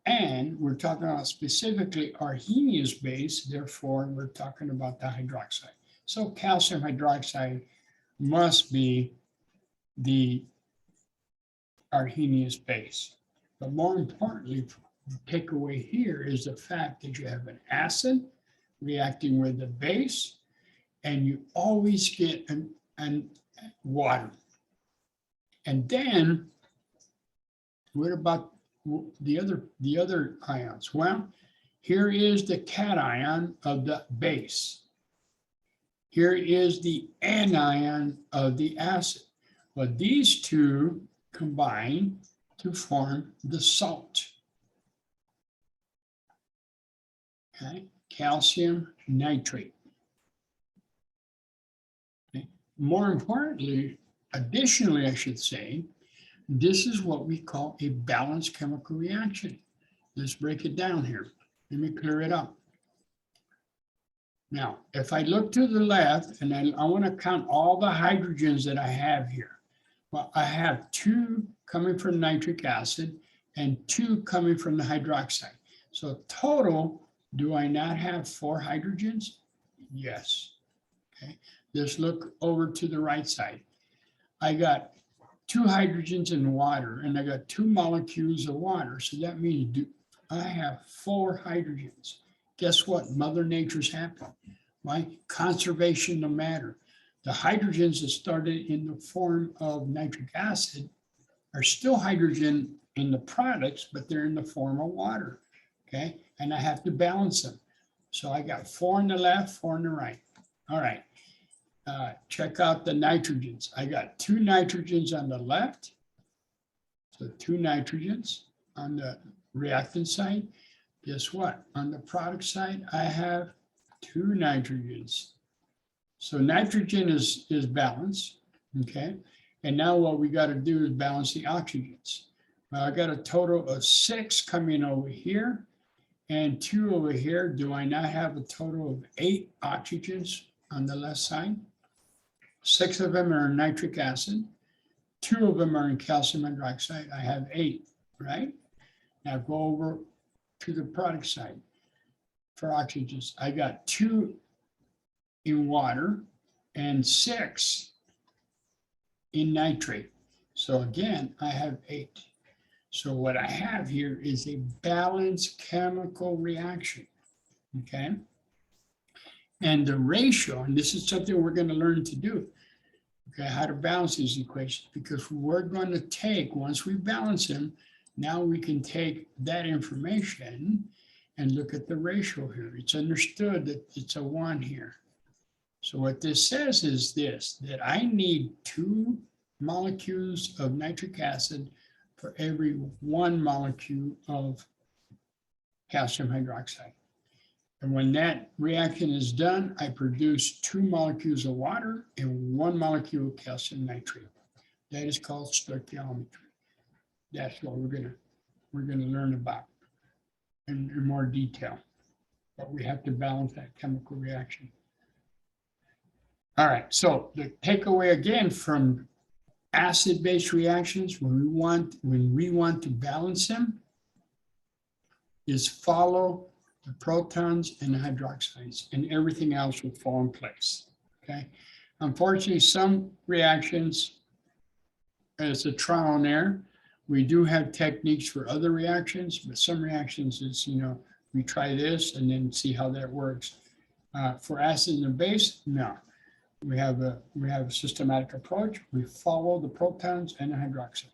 S1: And we're talking about specifically Arrhenius base, therefore we're talking about the hydroxide. So calcium hydroxide must be the Arrhenius base. But more importantly, the takeaway here is the fact that you have an acid reacting with the base, and you always get an water. And then what about the other ions? Well, here is the cation of the base. Here is the anion of the acid. But these two combine to form the salt. Okay, calcium nitrate. Okay. More importantly, additionally, I should say, this is what we call a balanced chemical reaction. Let's break it down here. Let me clear it up. Now, if I look to the left, and I want to count all the hydrogens that I have here. Well, I have 2 coming from nitric acid and 2 coming from the hydroxide. So total, do I not have 4 hydrogens? Yes. Okay. Let's look over to the right side. I got 2 hydrogens in water, and I got 2 molecules of water. So that means I have 4 hydrogens. Guess what? Mother Nature's happy. Why? Conservation of matter. The hydrogens that started in the form of nitric acid are still hydrogen in the products, but they're in the form of water. Okay, and I have to balance them. So I got 4 on the left, 4 on the right. All right. Check out the nitrogens. I got 2 nitrogens on the left. So 2 nitrogens on the reactant side. Guess what? On the product side, I have 2 nitrogens. So nitrogen is balanced. Okay. And now what we got to do is balance the oxygens. I got a total of 6 coming over here and 2 over here. Do I not have a total of 8 oxygens on the left side? 6 of them are in nitric acid. 2 of them are in calcium hydroxide. I have 8, right? Now go over to the product side for oxygens. I got 2 in water and 6 in nitrate. So again, I have 8. So what I have here is a balanced chemical reaction, okay? And the ratio, and this is something we're going to learn to do, okay, how to balance these equations, because we're going to take, once we balance them, now we can take that information and look at the ratio here. It's understood that it's a 1 here. So what this says is this, that I need 2 molecules of nitric acid for every 1 molecule of calcium hydroxide. And when that reaction is done, I produce 2 molecules of water and 1 molecule of calcium nitrate. That is called stoichiometry. That's what we're gonna learn about in more detail. But we have to balance that chemical reaction. All right, so the takeaway again from acid-base reactions, when we want to balance them, is follow the protons and the hydroxides, and everything else will fall in place. Okay. Unfortunately, some reactions, as a trial and error, we do have techniques for other reactions, but some reactions is, we try this and then see how that works. For acid and base, no. We have a systematic approach. We follow the protons and the hydroxide.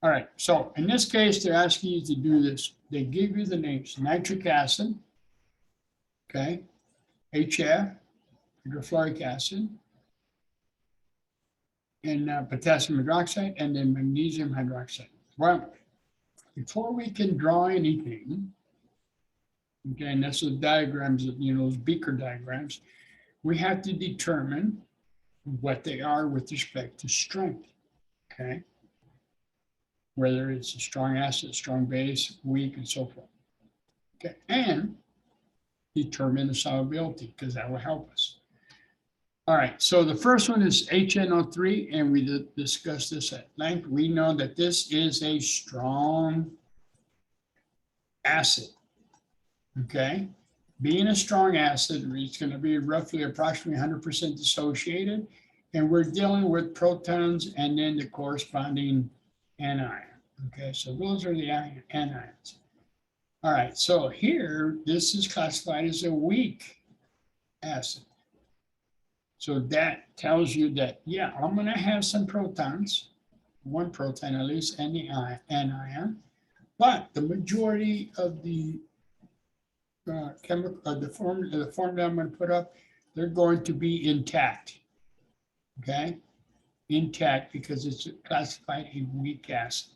S1: All right, so in this case, they're asking you to do this. They give you the names: nitric acid, okay, HF, hydrofluoric acid, and potassium hydroxide, and then magnesium hydroxide. Well, before we can draw anything, okay, and that's the diagrams, those beaker diagrams, we have to determine what they are with respect to strength, okay? Whether it's a strong acid, strong base, weak, and so forth. Okay, and determine the solubility, because that will help us. All right, so the first one is HNO3, and we discussed this at length. We know that this is a strong acid, okay? Being a strong acid, it's going to be roughly approximately 100% dissociated, and we're dealing with protons and then the corresponding anion. Okay, so those are the anions. All right, so here, this is classified as a weak acid. So that tells you that, yeah, I'm going to have some protons, 1 proton at least, and the anion, but the majority of the the formula I'm going to put up, they're going to be intact. Okay, intact, because it's classified a weak acid.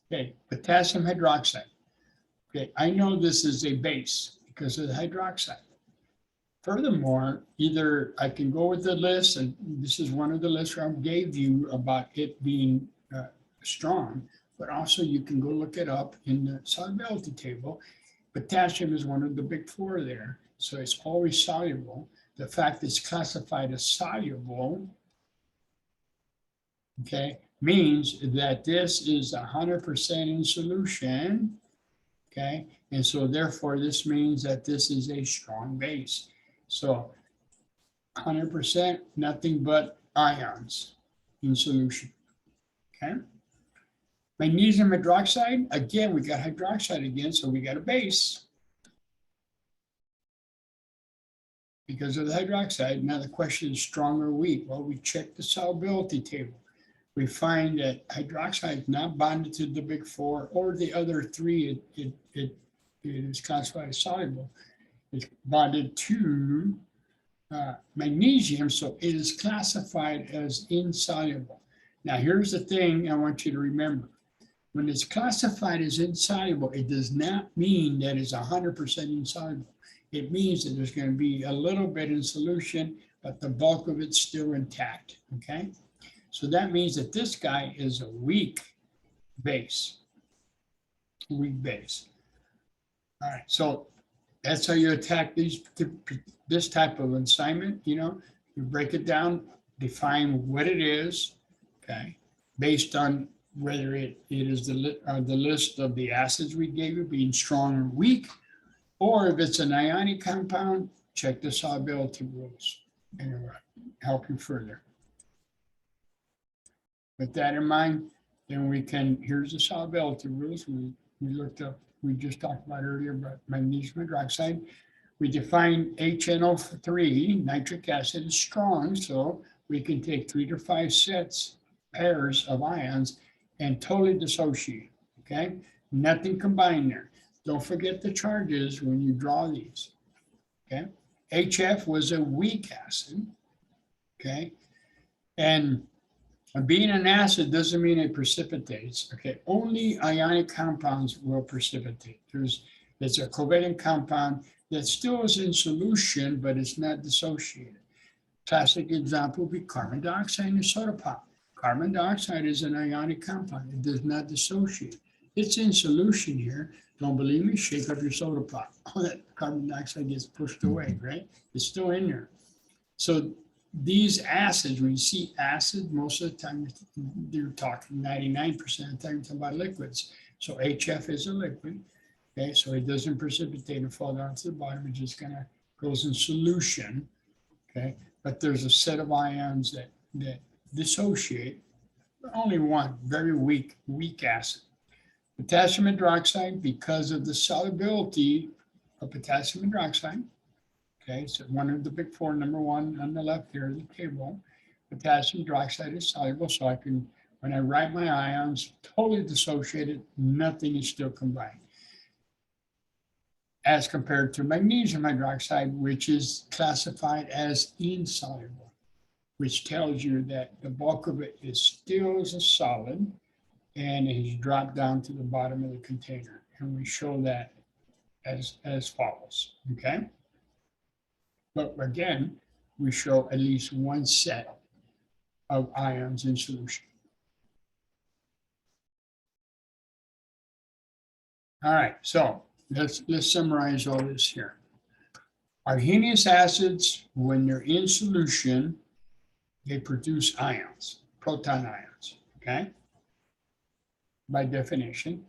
S1: Okay, potassium hydroxide. Okay, I know this is a base because of the hydroxide. Furthermore, either I can go with the list, and this is one of the lists I gave you about it being strong, but also you can go look it up in the solubility table. Potassium is one of the big 4 there, so it's always soluble. The fact it's classified as soluble, okay, means that this is 100% in solution, okay? And so therefore, this means that this is a strong base. So 100%, nothing but ions, in solution. Okay. Magnesium hydroxide, again, we got hydroxide again, so we got a base. Because of the hydroxide, now the question is strong or weak. Well, we check the solubility table. We find that hydroxide is not bonded to the big four or the other three. It is classified as soluble. It's bonded to magnesium, so it is classified as insoluble. Now, here's the thing I want you to remember. When it's classified as insoluble, it does not mean that it's 100% insoluble. It means that there's going to be a little bit in solution, but the bulk of it's still intact, okay? So that means that this guy is a weak base. Weak base. All right, so that's how you attack this type of assignment. You know, you break it down, define what it is, okay, based on whether it is the list of the acids we gave you being strong or weak, or if it's an ionic compound, check the solubility rules and it will help you further. With that in mind, then we can, here's the solubility rules we looked up, we just talked about earlier about magnesium hydroxide. We define HNO3, nitric acid, is strong, so we can take 3 to 5 pairs of ions and totally dissociate, okay? Nothing combined there. Don't forget the charges when you draw these, okay? HF was a weak acid, okay? And being an acid doesn't mean it precipitates, okay? Only ionic compounds will precipitate. There's a covalent compound that still is in solution, but it's not dissociated. Classic example would be carbon dioxide in soda pop. Carbon dioxide is an ionic compound. It does not dissociate. It's in solution here. Don't believe me? Shake up your soda pop. All that carbon dioxide gets pushed away, right? It's still in there. So these acids, when you see acid, most of the time they're talking 99% of the time you're talking about liquids. So HF is a liquid, okay? So it doesn't precipitate and fall down to the bottom. It just kind of goes in solution, okay? But there's a set of ions that dissociate. Only one, very weak acid. Potassium hydroxide, because of the solubility of potassium hydroxide, okay, so one of the big four, number one on the left here, the table, potassium hydroxide is soluble, so I can, when I write my ions, totally dissociated, nothing is still combined. As compared to magnesium hydroxide, which is classified as insoluble, which tells you that the bulk of it is still as a solid and it has dropped down to the bottom of the container. And we show that as follows, okay? But again, we show at least one set of ions in solution. All right, so let's summarize all this here. Arrhenius acids, when they're in solution, they produce ions, proton ions, okay? By definition.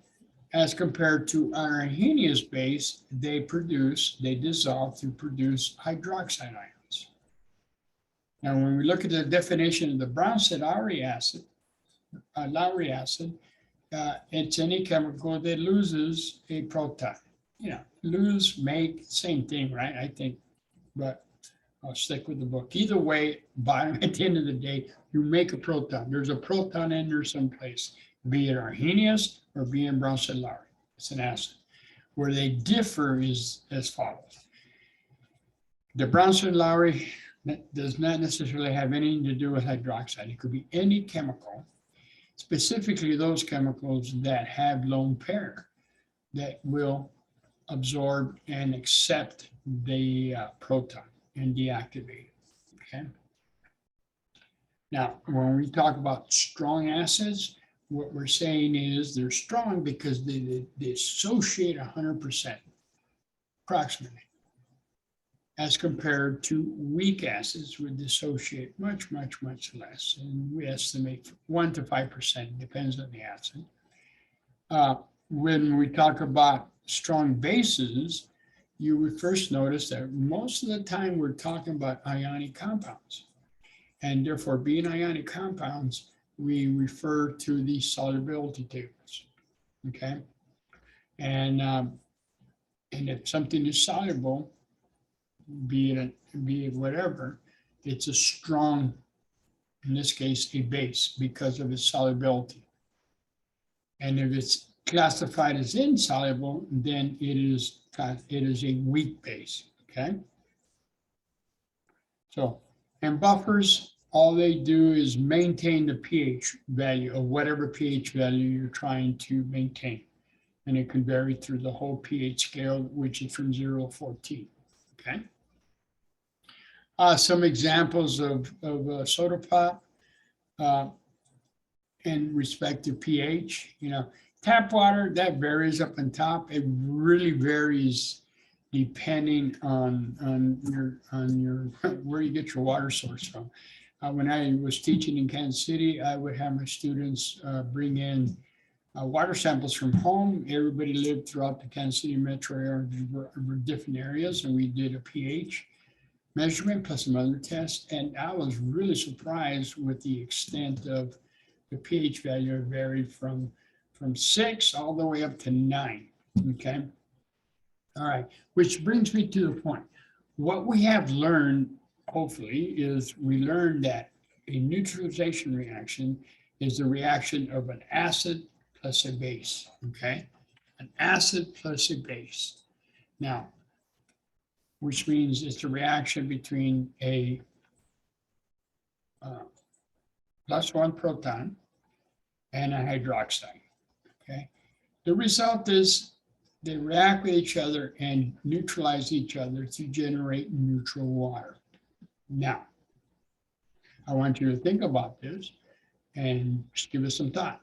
S1: As compared to our Arrhenius base, they dissolve to produce hydroxide ions. Now, when we look at the definition of the Bronsted-Lowry acid, it's any chemical that loses a proton. You know, lose, make, same thing, right? I think, but I'll stick with the book. Either way, bottom at the end of the day, you make a proton. There's a proton in there someplace, be it Arrhenius or be it Bronsted-Lowry. It's an acid. Where they differ is as follows. The Bronsted-Lowry does not necessarily have anything to do with hydroxide. It could be any chemical, specifically those chemicals that have lone pair that will absorb and accept the proton and deactivate it, okay? Now, when we talk about strong acids, what we're saying is they're strong because they dissociate 100%, approximately, as compared to weak acids would dissociate much, much, much less. And we estimate 1 to 5%, depends on the acid. When we talk about strong bases, you would first notice that most of the time we're talking about ionic compounds. And therefore, being ionic compounds, we refer to the solubility tables, okay? And if something is soluble, be it whatever, it's a strong, in this case, a base because of its solubility. And if it's classified as insoluble, then it is a weak base, okay? So, and buffers, all they do is maintain the pH value of whatever pH value you're trying to maintain. And it can vary through the whole pH scale, which is from 0 to 14, okay? Some examples of soda pop in respect to pH, tap water, that varies up on top. It really varies depending on your where you get your water source from. When I was teaching in Kansas City, I would have my students bring in water samples from home. Everybody lived throughout the Kansas City metro area, different areas, and we did a pH measurement plus some other tests. And I was really surprised with the extent of the pH value. It varied from 6 all the way up to 9, okay? All right, which brings me to the point. What we have learned, hopefully, is we learned that a neutralization reaction is the reaction of an acid plus a base, okay? An acid plus a base. Now, which means it's a reaction between a +1 proton and a hydroxide, okay? The result is they react with each other and neutralize each other to generate neutral water. Now, I want you to think about this and just give us some thought.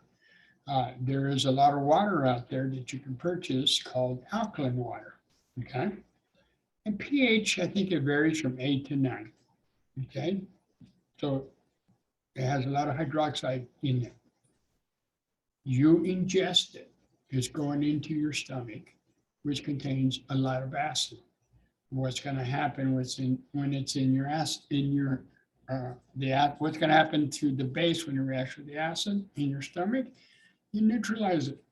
S1: There is a lot of water out there that you can purchase called alkaline water, okay? And pH, I think it varies from 8 to 9, okay? So it has a lot of hydroxide in it. You ingest it. It's going into your stomach, which contains a lot of acid. What's going to happen when it's in your acid, what's going to happen to the base when you react with the acid in your stomach? You neutralize it.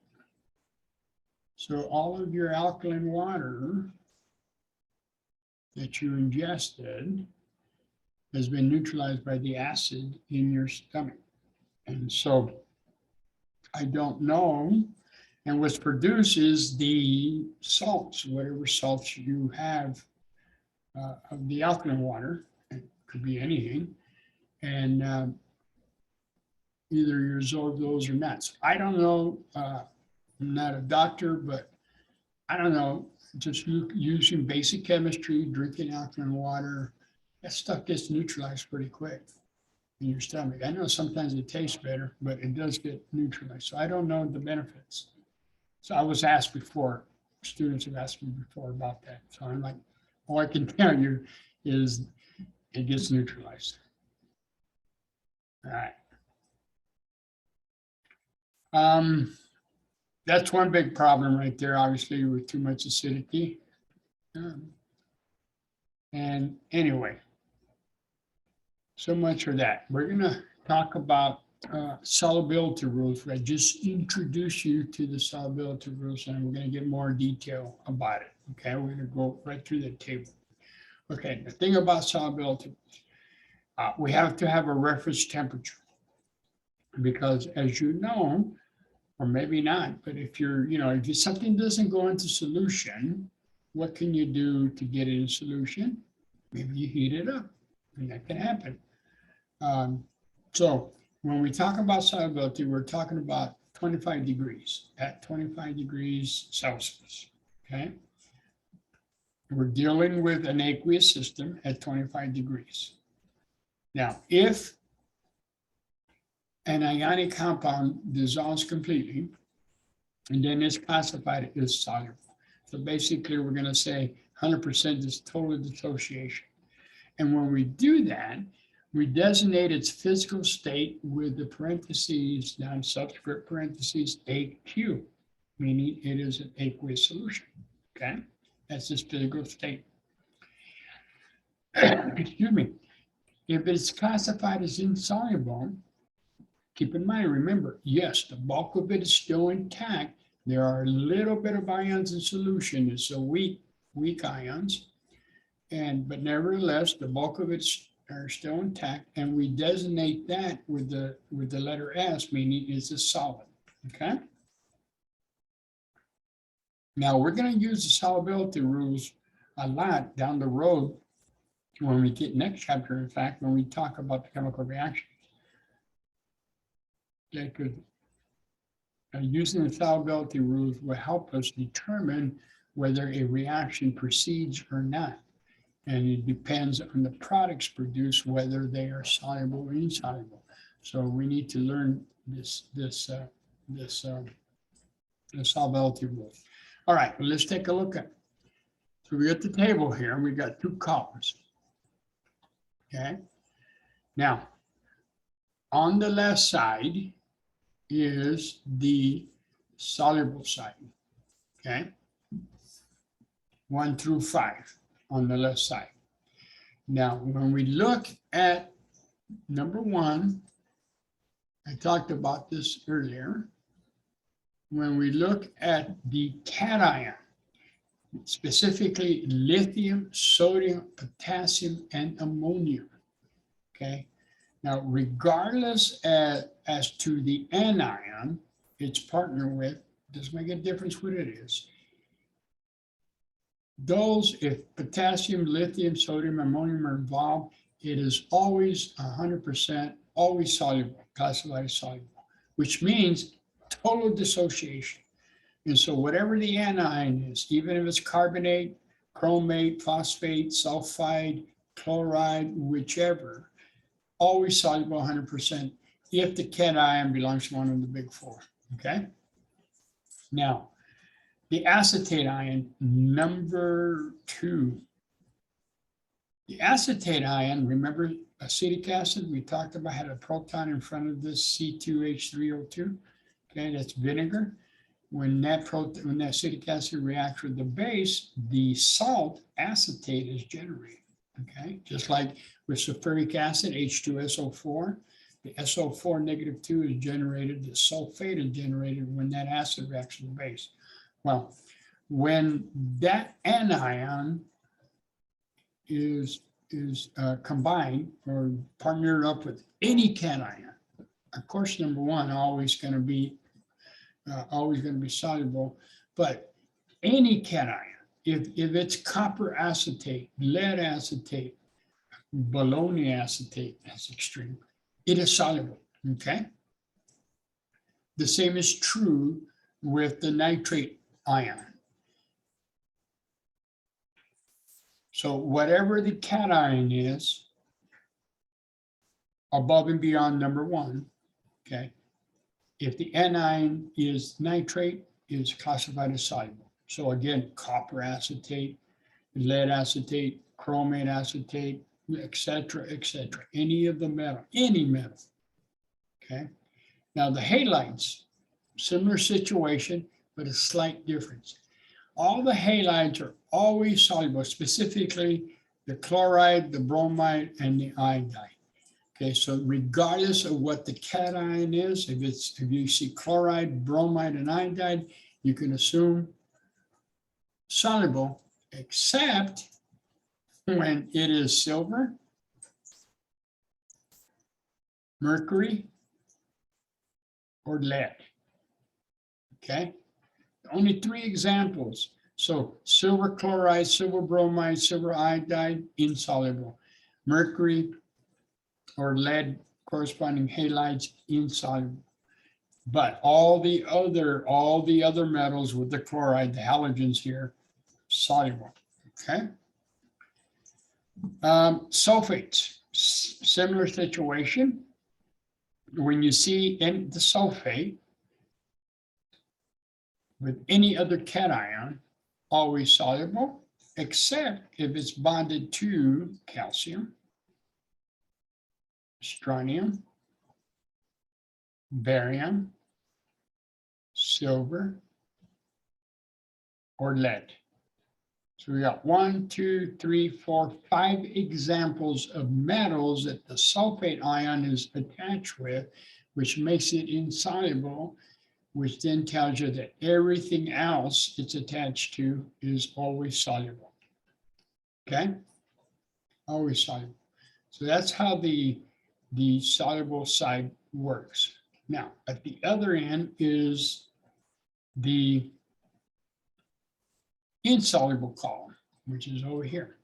S1: So all of your alkaline water that you ingested has been neutralized by the acid in your stomach. And so I don't know. And what's produced is the salts, whatever salts you have of the alkaline water. It could be anything. And either you absorb those or not. So I don't know. I'm not a doctor, but I don't know. Just using basic chemistry, drinking alkaline water, that stuff gets neutralized pretty quick in your stomach. I know sometimes it tastes better, but it does get neutralized. So I don't know the benefits. So I was asked before, students have asked me before about that. So I'm like, all I can tell you is it gets neutralized. All right. That's one big problem right there, obviously, with too much acidity. And anyway, so much for that. We're going to talk about solubility rules. I just introduced you to the solubility rules, and we're going to get more detail about it. Okay, we're going to go right through the table. Okay, the thing about solubility, we have to have a reference temperature because, as you know, or maybe not, but if if something doesn't go into solution, what can you do to get it in solution? Maybe you heat it up, and that can happen. So when we talk about solubility, we're talking about 25 degrees, at 25 degrees Celsius, okay? We're dealing with an aqueous system at 25 degrees. Now, if an ionic compound dissolves completely, and then it's classified as soluble. So basically, we're going to say 100% is total dissociation. And when we do that, we designate its physical state with the parentheses, down subscript parentheses, AQ, meaning it is an aqueous solution, okay? That's its physical state. Excuse me. If it's classified as insoluble, keep in mind, remember, yes, the bulk of it is still intact. There are a little bit of ions in solution. It's a weak ions. But nevertheless, the bulk of it are still intact, and we designate that with the letter S, meaning it's a solid, okay? Now, we're going to use the solubility rules a lot down the road when we get next chapter, in fact, when we talk about the chemical reaction. Okay, because using the solubility rules will help us determine whether a reaction proceeds or not. And it depends on the products produced, whether they are soluble or insoluble. So we need to learn the solubility rules. All right, well, let's take a look at it. So we got the table here, and we got two columns. Okay. Now, on the left side is the soluble side. Okay. 1 through 5 on the left side. Now, when we look at number 1, I talked about this earlier. When we look at the cation, specifically lithium, sodium, potassium, and ammonium. Okay. Now, regardless as to the anion it's partnered with, doesn't make a difference what it is. Those, if potassium, lithium, sodium, ammonium are involved, it is always 100% always soluble, classified as soluble, which means total dissociation. And so whatever the anion is, even if it's carbonate, chromate, phosphate, sulfide, chloride, whichever, always soluble 100% if the cation belongs to one of the big four, okay? Now, the acetate ion, number 2. The acetate ion, remember acetic acid, we talked about had a proton in front of this C2H3O2, okay, that's vinegar. When that acetic acid reacts with the base, the salt acetate is generated, okay? Just like with sulfuric acid, H2SO4, the SO4 -2 is generated, the sulfate is generated when that acid reacts with the base. Well, when that anion is combined or partnered up with any cation, of course, number 1, always going to be soluble, but any cation, if it's copper acetate, lead acetate, bologna acetate, that's extreme, it is soluble, okay? The same is true with the nitrate ion. So whatever the cation is, above and beyond number 1, okay? If the anion is nitrate, it's classified as soluble. So again, copper acetate, lead acetate, chromate acetate, etc., etc. Any of the metal, any metal. Okay. Now the halides, similar situation, but a slight difference. All the halides are always soluble, specifically the chloride, the bromide, and the iodide. Okay, so regardless of what the cation is, if you see chloride, bromide, and iodide, you can assume soluble, except when it is silver, mercury, or lead. Okay, only 3 examples. So silver chloride, silver bromide, silver iodide, insoluble. Mercury or lead corresponding halides, insoluble. But all the other metals with the chloride, the halogens here, soluble. Okay. Sulfates, similar situation. When you see in the sulfate with any other cation, always soluble, except if it's bonded to calcium, strontium, barium, silver, or lead. So we got 1, 2, 3, 4, 5 examples of metals that the sulfate ion is attached with, which makes it insoluble, which then tells you that everything else it's attached to is always soluble. Okay? Always soluble. So that's how the soluble side works. Now, at the other end is the insoluble column, which is over here.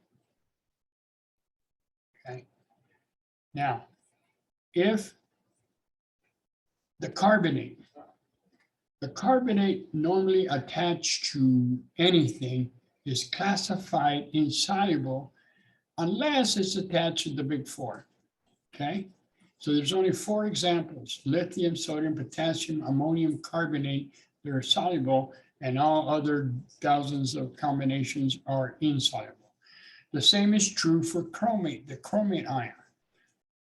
S1: Okay. Now, if the carbonate normally attached to anything is classified insoluble unless it's attached to the big four. Okay. So there's only 4 examples: lithium, sodium, potassium, ammonium carbonate. They're soluble, and all other thousands of combinations are insoluble. The same is true for chromate, the chromate ion.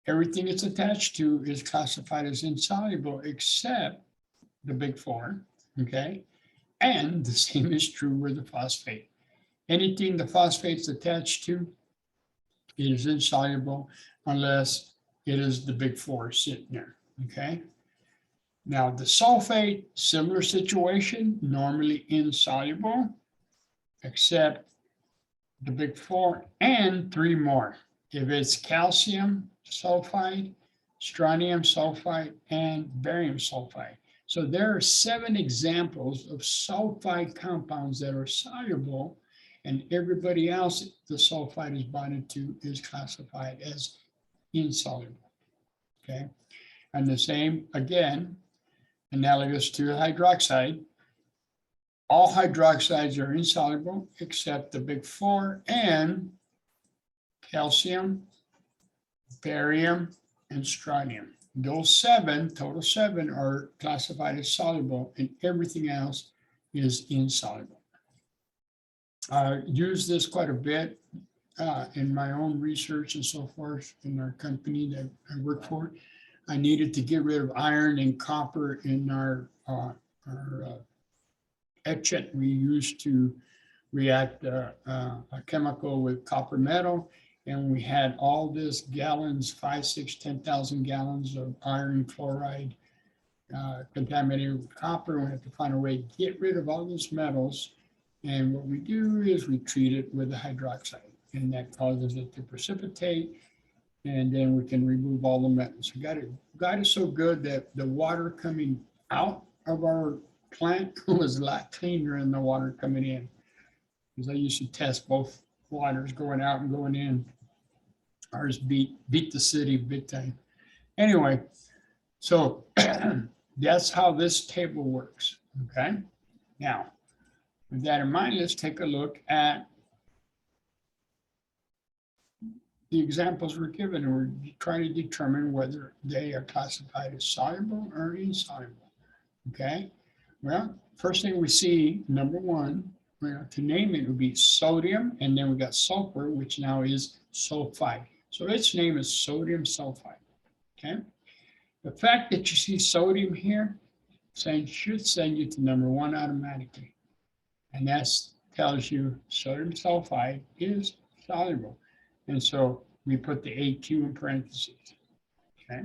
S1: Everything it's attached to is classified as insoluble except the big four, okay? And the same is true with the phosphate. Anything the phosphate's attached to, it is insoluble unless it is the big four sitting there, okay? Now, the sulfate, similar situation, normally insoluble, except the big four and 3 more. If it's calcium sulfide, strontium sulfide, and barium sulfide. So there are 7 examples of sulfide compounds that are soluble, and everybody else the sulfide is bonded to is classified as insoluble, okay? And the same, again, analogous to hydroxide. All hydroxides are insoluble except the big four and calcium, barium, and strontium. Those 7, total 7, are classified as soluble, and everything else is insoluble. I use this quite a bit in my own research and so forth in our company that I work for. I needed to get rid of iron and copper in our etchant we used to react a chemical with copper metal. And we had all this gallons, 5, 6, 10,000 gallons of iron chloride contaminated with copper. We had to find a way to get rid of all those metals. And what we do is we treat it with a hydroxide, and that causes it to precipitate. And then we can remove all the metals. God is so good that the water coming out of our plant was a lot cleaner than the water coming in. Because I used to test both waters going out and going in. Ours beat the city big time. Anyway, so that's how this table works, okay? Now, with that in mind, let's take a look at the examples we're given, and we're trying to determine whether they are classified as soluble or insoluble, okay? Well, first thing we see, number 1, to name it would be sodium, and then we got sulfur, which now is sulfide. So its name is sodium sulfide, okay? The fact that you see sodium here should send you to number 1 automatically. And that tells you sodium sulfide is soluble. And so we put the AQ in parentheses, okay?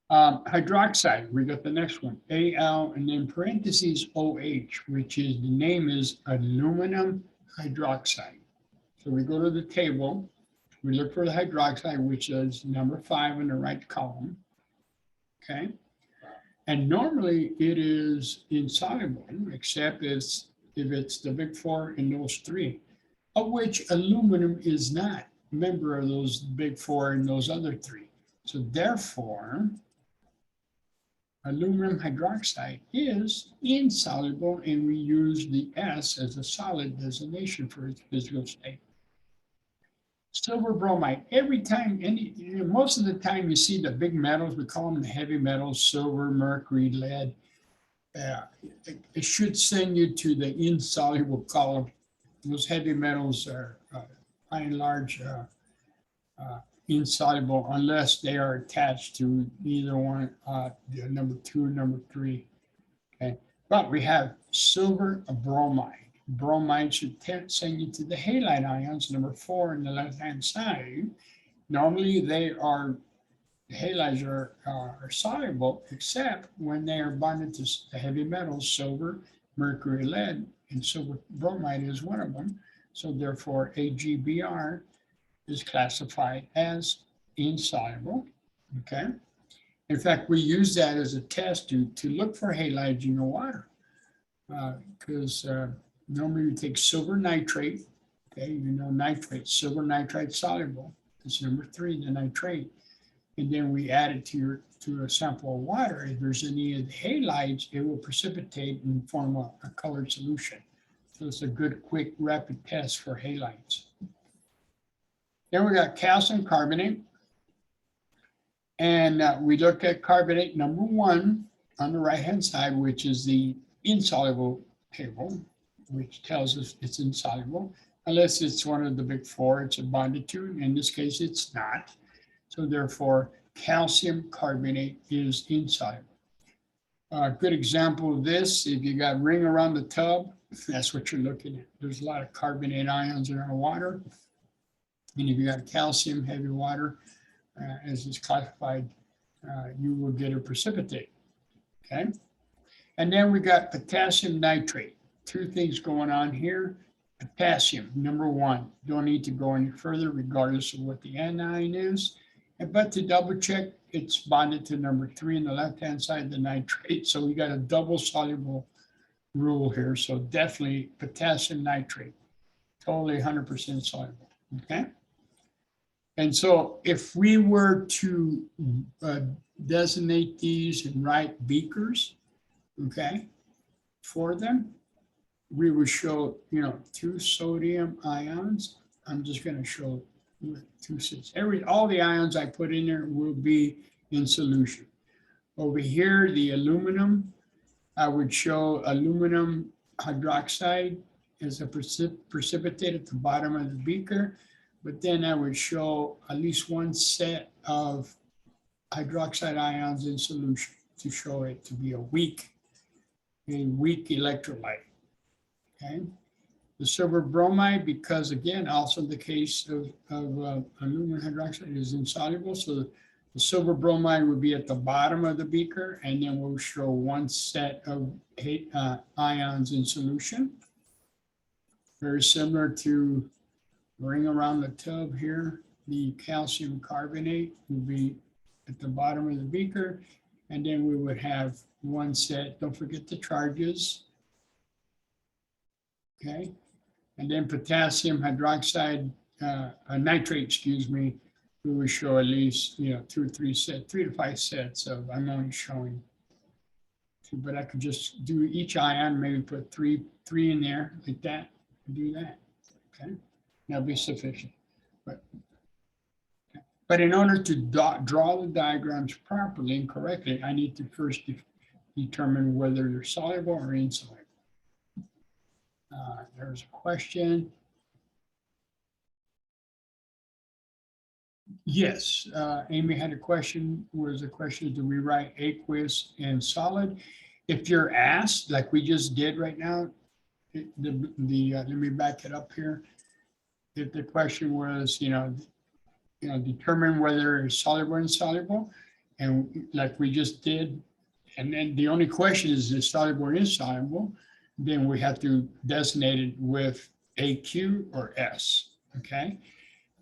S1: Hydroxide, we got the next one, Al, and then parentheses OH, which is, the name is aluminum hydroxide. So we go to the table, we look for the hydroxide, which is number 5 in the right column, okay? And normally it is insoluble, except if it's the big 4 in those 3, of which aluminum is not a member of those big 4 and those other 3. So therefore, aluminum hydroxide is insoluble, and we use the S as a solid designation for its physical state. Silver bromide, every time, most of the time you see the big metals, we call them the heavy metals, silver, mercury, lead. It should send you to the insoluble column. Those heavy metals are by and large insoluble unless they are attached to either one, number 2 or number 3. Okay, but we have silver bromide. bromide should send you to the halide ions, number 4 on the left-hand side. Normally they are, the halides are soluble, except when they are bonded to the heavy metals, silver, mercury, lead, and silver bromide is one of them. So therefore AgBr is classified as insoluble, okay? In fact, we use that as a test to look for halides in your water. Because normally you take silver nitrate, okay, you know nitrate, silver nitrite soluble, that's number 3, the nitrate. And then we add it to a sample of water. If there's any of the halides, it will precipitate and form a colored solution. So it's a good, quick, rapid test for halides. Then we got calcium carbonate. And we look at carbonate number 1 on the right-hand side, which is the insoluble table, which tells us it's insoluble. Unless it's one of the big 4, it's bonded to. In this case, it's not. So therefore, calcium carbonate is insoluble. A good example of this, if you got ring around the tub, that's what you're looking at. There's a lot of carbonate ions in our water. And if you got calcium, heavy water, as is classified, you will get a precipitate, okay? And then we got potassium nitrate. 2 things going on here. Potassium, number 1, don't need to go any further regardless of what the anion is. But to double check, it's bonded to number 3 on the left-hand side, the nitrate. So we got a double soluble rule here. So definitely potassium nitrate, totally 100% soluble, okay? And so if we were to designate these and write beakers, okay, for them, we would show, 2 sodium ions. I'm just going to show 2 sets. All the ions I put in there will be in solution. Over here, the aluminum, I would show aluminum hydroxide as a precipitate at the bottom of the beaker. But then I would show at least 1 set of hydroxide ions in solution to show it to be a weak electrolyte, okay? The silver bromide, because again, also the case of aluminum hydroxide is insoluble, so the silver bromide would be at the bottom of the beaker, and then we'll show 1 set of ions in solution. Very similar to ring around the tub here, the calcium carbonate will be at the bottom of the beaker, and then we would have 1 set, don't forget the charges, okay? And then potassium hydroxide, nitrate, excuse me, we would show at least, 2 or 3 sets, 3 to 5 sets of, I'm only showing 2, but I could just do each ion, maybe put three in there, like that, and do that, okay? That'll be sufficient. But in order to draw the diagrams properly and correctly, I need to first determine whether they're soluble or insoluble. There's a question. Yes, Amy had a question. Was the question, do we write aqueous and solid? If you're asked, like we just did right now, let me back it up here. If the question was, determine whether it's soluble or insoluble, and like we just did, and then the only question is soluble or insoluble, then we have to designate it with AQ or S, okay?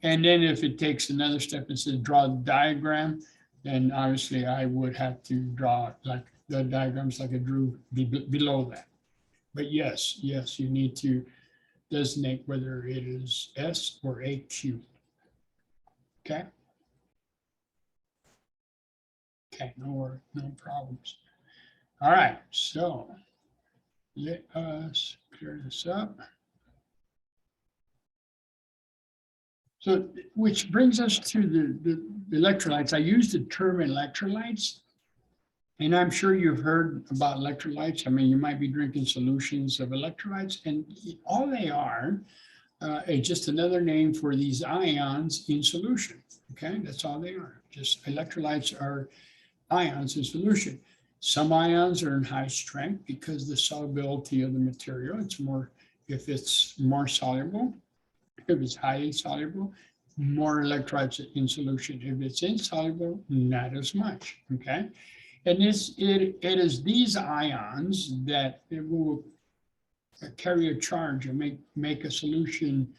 S1: And then if it takes another step and says draw the diagram, then obviously I would have to draw like the diagrams like I drew below that. But yes, you need to designate whether it is S or AQ. Okay. Okay, no problems. All right, so let us clear this up. So, which brings us to the electrolytes. I use the term electrolytes, and I'm sure you've heard about electrolytes. I mean, you might be drinking solutions of electrolytes, and all they are is just another name for these ions in solution. Okay, that's all they are. Just electrolytes are ions in solution. Some ions are in high strength because the solubility of the material, it's more If it's more soluble, if it's highly soluble, more electrolytes in solution. If it's insoluble, not as much, okay? And it is these ions that it will carry a charge and make a solution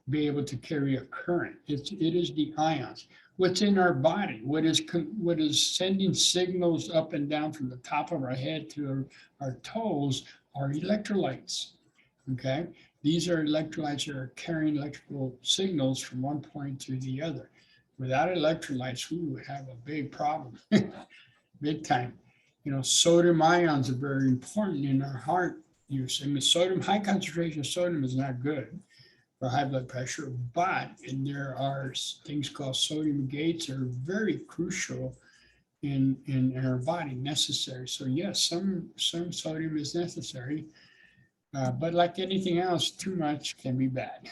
S1: be able to carry a current. It is the ions. What's in our body, what is sending signals up and down from the top of our head to our toes are electrolytes, okay? These are electrolytes that are carrying electrical signals from one point to the other. Without electrolytes, we would have a big problem, big time. You know, sodium ions are very important in our heart use. I mean, sodium, high concentration of sodium is not good for high blood pressure, but there are things called sodium gates that are very crucial in our body, necessary. So yes, some sodium is necessary, but like anything else, too much can be bad.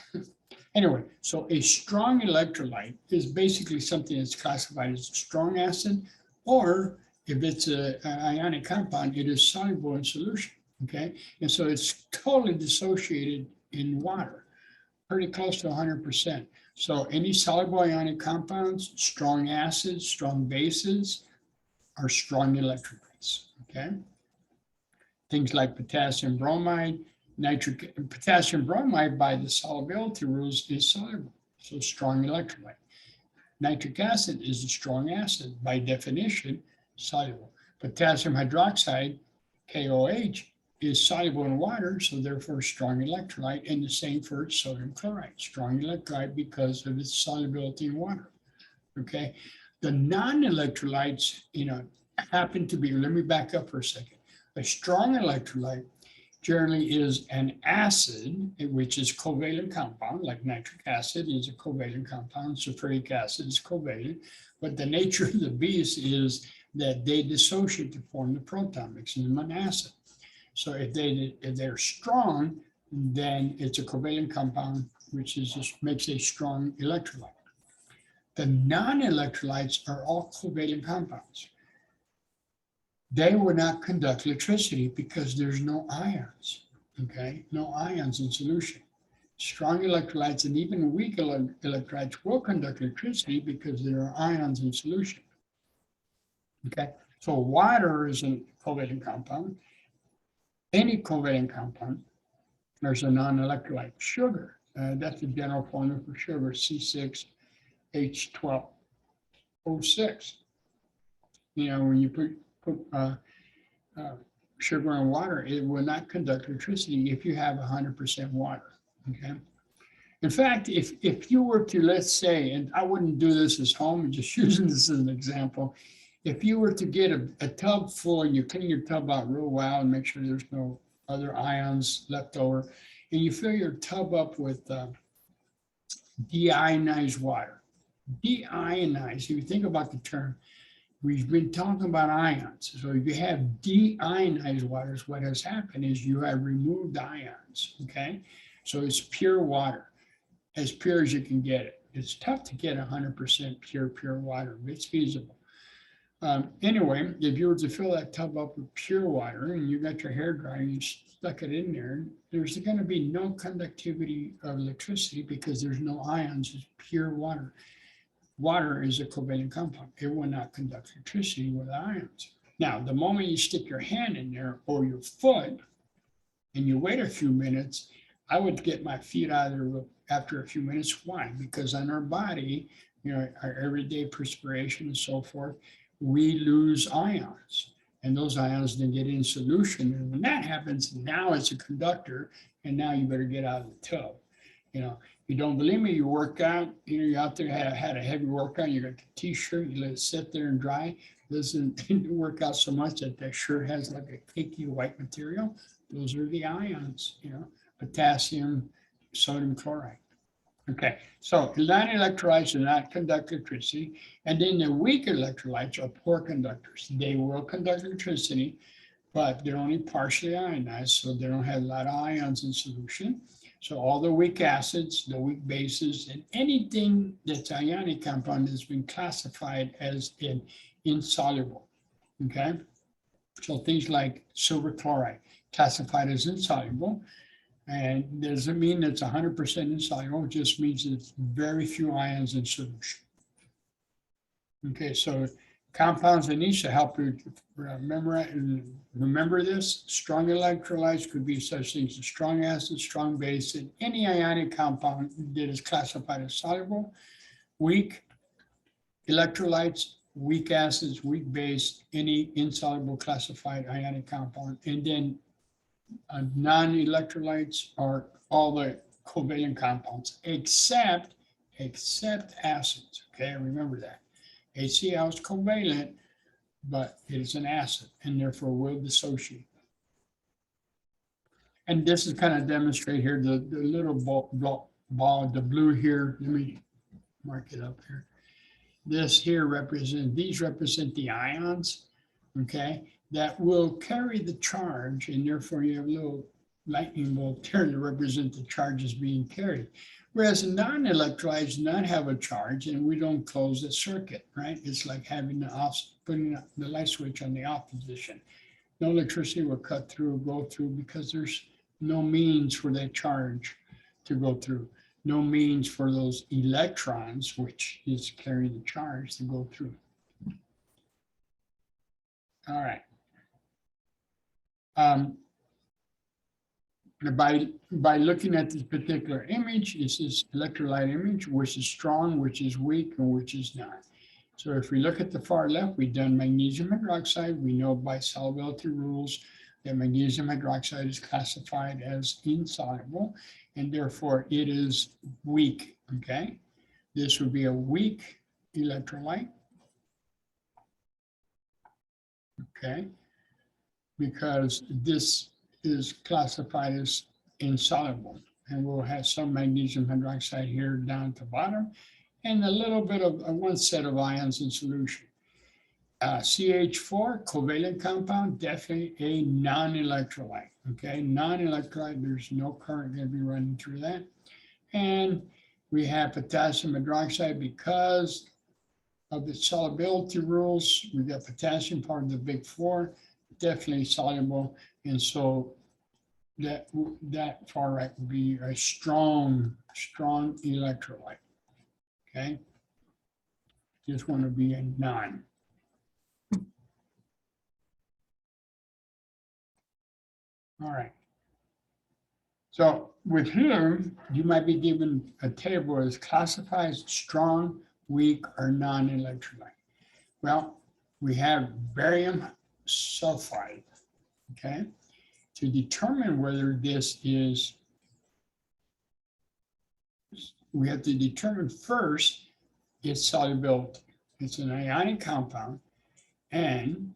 S1: Anyway, so a strong electrolyte is basically something that's classified as a strong acid, or if it's an ionic compound, it is soluble in solution, okay? And so it's totally dissociated in water, pretty close to 100%. So any soluble ionic compounds, strong acids, strong bases, are strong electrolytes, okay? Things like potassium bromide, potassium bromide by the solubility rules is soluble, so strong electrolyte. Nitric acid is a strong acid, by definition, soluble. Potassium hydroxide, KOH, is soluble in water, so therefore strong electrolyte, and the same for sodium chloride, strong electrolyte because of its solubility in water, okay? The non-electrolytes, happen to be, let me back up for a second. A strong electrolyte generally is an acid, which is covalent compound, like nitric acid is a covalent compound, sulfuric acid is covalent, but the nature of the beast is that they dissociate to form the proton, mixing them an acid. So if they're strong, then it's a covalent compound, which makes a strong electrolyte. The non-electrolytes are all covalent compounds. They will not conduct electricity because there's no ions, okay? No ions in solution. Strong electrolytes and even weak electrolytes will conduct electricity because there are ions in solution, okay? So water is a covalent compound. Any covalent compound, there's a non-electrolyte. Sugar, that's the general formula for sugar, C6H12O6. When you put sugar in water, it will not conduct electricity if you have 100% water, okay? In fact, if you were to, let's say, and I wouldn't do this at home, I'm just using this as an example, if you were to get a tub full and you clean your tub out real well and make sure there's no other ions left over, and you fill your tub up with deionized water. Deionized, if you think about the term, we've been talking about ions. So if you have deionized waters, what has happened is you have removed ions, okay? So it's pure water, as pure as you can get it. It's tough to get 100% pure water, but it's feasible. Anyway, if you were to fill that tub up with pure water and you got your hair dryer and you stuck it in there, there's going to be no conductivity of electricity because there's no ions, it's pure water. Water is a covalent compound. It will not conduct electricity with ions. Now, the moment you stick your hand in there or your foot and you wait a few minutes, I would get my feet out of there after a few minutes. Why? Because on our body, our everyday perspiration and so forth, we lose ions. And those ions then get in solution. And when that happens, now it's a conductor, and now you better get out of the tub. You don't believe me, you work out, you're out there, had a heavy workout, you got the t-shirt, you let it sit there and dry. Doesn't work out so much that shirt has like a cakey white material. Those are the ions, potassium, sodium chloride. Okay, so non-electrolytes do not conduct electricity, and then the weak electrolytes are poor conductors. They will conduct electricity, but they're only partially ionized, so they don't have a lot of ions in solution. So all the weak acids, the weak bases, and anything that's ionic compound has been classified as insoluble, okay? So things like silver chloride, classified as insoluble. And doesn't mean it's 100% insoluble, it just means it's very few ions in solution. Okay, so compounds that needs to help you remember this. Strong electrolytes could be such things as strong acid, strong base, and any ionic compound that is classified as soluble. Weak electrolytes, weak acids, weak base, any insoluble classified ionic compound. And then non-electrolytes are all the covalent compounds, except acids. Okay, remember that. HCl is covalent, but it is an acid and therefore will dissociate. And this is kind of demonstrate here the little ball, the blue here. Let me mark it up here. This here these represent the ions, okay, that will carry the charge, and therefore you have a little lightning bolt there to represent the charges being carried. Whereas non-electrolytes do not have a charge, and we don't close the circuit, right? It's like having putting the light switch on the off position. No electricity will cut through, go through, because there's no means for that charge to go through. No means for those electrons, which is carrying the charge, to go through. All right. By looking at this particular image, this is electrolyte image, which is strong, which is weak, and which is not. So if we look at the far left, we've done magnesium hydroxide. We know by solubility rules that magnesium hydroxide is classified as insoluble, and therefore it is weak, okay? This would be a weak electrolyte, okay? Because this is classified as insoluble, and we'll have some magnesium hydroxide here down at the bottom, and a little bit of one set of ions in solution. CH4, covalent compound, definitely a non-electrolyte, okay? Non-electrolyte, there's no current going to be running through that. And we have potassium hydroxide because of the solubility rules. We got potassium, part of the big four, definitely soluble, and so that far right would be a strong electrolyte, okay? Just want to be a non. All right. So with here, you might be given a table as classified as strong, weak, or non-electrolyte. Well, we have barium sulfide, okay? To determine whether this is, we have to determine first its solubility. It's an ionic compound, and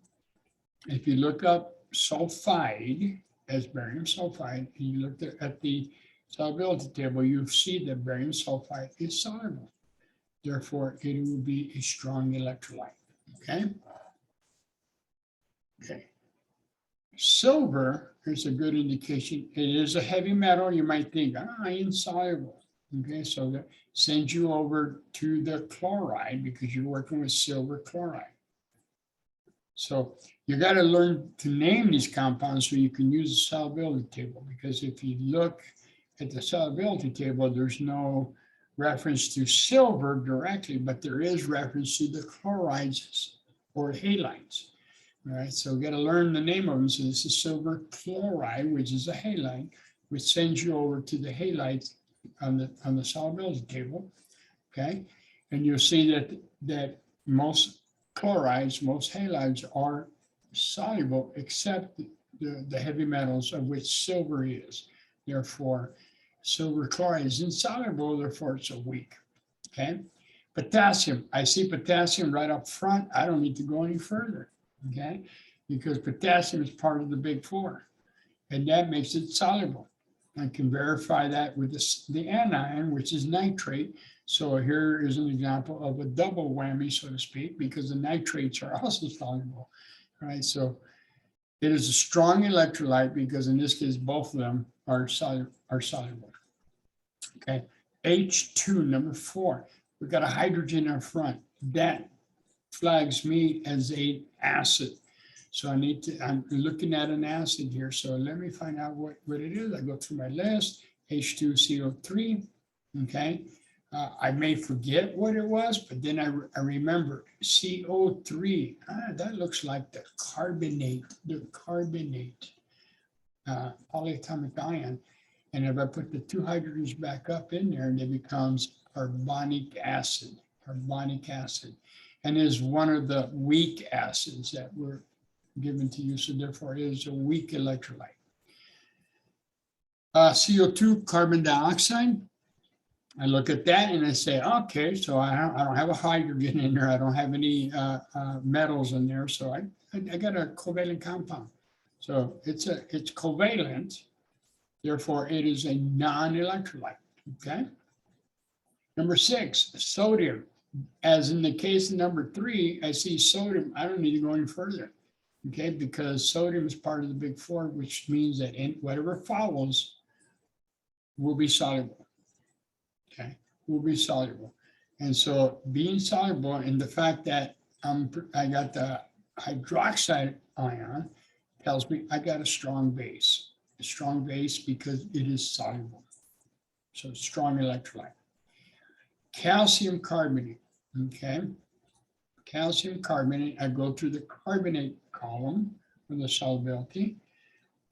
S1: if you look up sulfide as barium sulfide, and you look at the solubility table, you see that barium sulfide is soluble. Therefore, it will be a strong electrolyte, okay? Okay. Silver is a good indication. It is a heavy metal. You might think, insoluble. Okay, so that sends you over to the chloride because you're working with silver chloride. So you got to learn to name these compounds so you can use the solubility table, because if you look at the solubility table, there's no reference to silver directly, but there is reference to the chlorides or halides. All right, so we got to learn the name of them. So this is silver chloride, which is a halide, which sends you over to the halides on the solubility table. Okay, and you'll see that most chlorides, most halides are soluble, except the heavy metals, of which silver is. Therefore, silver chloride is insoluble. Therefore, it's a weak. Okay, potassium. I see potassium right up front. I don't need to go any further. Okay, because potassium is part of the big four, and that makes it soluble. I can verify that with the anion, which is nitrate. So here is an example of a double whammy, so to speak, because the nitrates are also soluble. All right, so it is a strong electrolyte because in this case, both of them are soluble. Okay, H2, number 4. We've got a hydrogen in front. That flags me as an acid. So I'm looking at an acid here. So let me find out what it is. I go through my list, H2CO3, okay? I may forget what it was, but then I remember CO3. That looks like the carbonate, polyatomic ion. And if I put the two hydrogens back up in there, and it becomes carbonic acid, and is one of the weak acids that were given to you. So therefore it is a weak electrolyte. CO2, carbon dioxide. I look at that and I say, okay, so I don't have a hydrogen in there. I don't have any metals in there. So I got a covalent compound. So it's covalent. Therefore, it is a non-electrolyte, okay? Number 6, sodium. As in the case of number 3, I see sodium. I don't need to go any further, okay? Because sodium is part of the big four, which means that whatever follows will be soluble, okay? Will be soluble. And so being soluble, and the fact that I got the hydroxide ion tells me I got a strong base. A strong base because it is soluble. So strong electrolyte. Calcium carbonate, okay? Calcium carbonate, I go through the carbonate column for the solubility,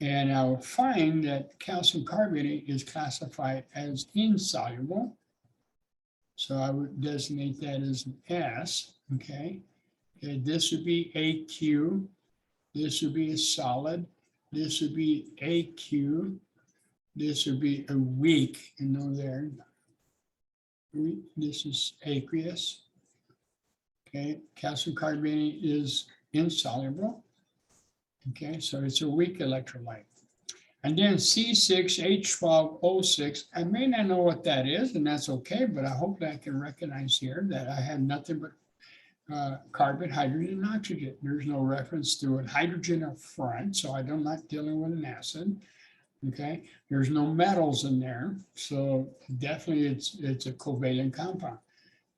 S1: and I will find that calcium carbonate is classified as insoluble. So I would designate that as an S, okay? This would be AQ, this would be a solid, this would be AQ, this would be a weak, you know there. This is aqueous. Okay, calcium carbonate is insoluble. Okay, so it's a weak electrolyte. And then C6H12O6, I may not know what that is, and that's okay, but I hope that I can recognize here that I have nothing but carbon, hydrogen, and oxygen. There's no reference to a hydrogen up front, so I'm not dealing with an acid. Okay, there's no metals in there, so definitely it's a covalent compound.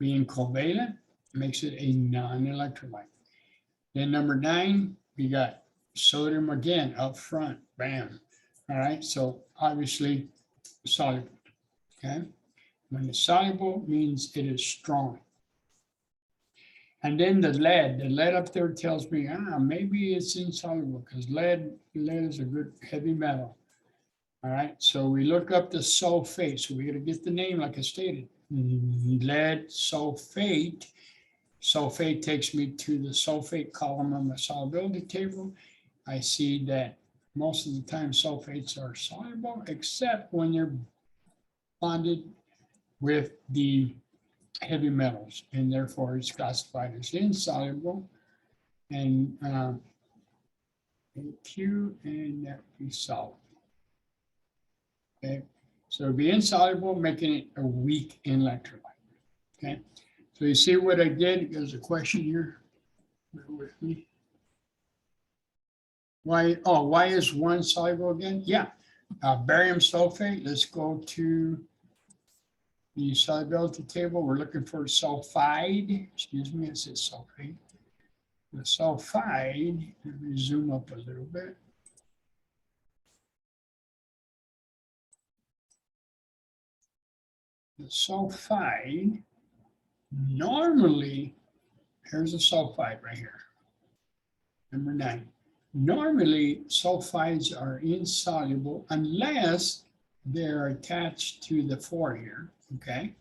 S1: Being covalent makes it a non-electrolyte. Then number 9, we got sodium again up front, bam. All right, so obviously soluble, okay? When it's soluble means it is strong. And then the lead up there tells me, maybe it's insoluble because lead is a good heavy metal. All right, so we look up the sulfate. So we got to get the name like I stated. Lead sulfate. Sulfate takes me to the sulfate column on the solubility table. I see that most of the time sulfates are soluble, except when they're bonded with the heavy metals, and therefore it's classified as insoluble. And Q, and that would be soluble. Okay, so it'd be insoluble, making it a weak electrolyte. Okay, so you see what I did? There's a question here. Bear with me. Why is one soluble again? Yeah, barium sulfate. Let's go to the solubility table. We're looking for sulfide. Excuse me, it says sulfate. The sulfide, let me zoom up a little bit. The sulfide, normally, here's a sulfide right here, number 9. Normally, sulfides are insoluble unless they're attached to the 4 here, okay?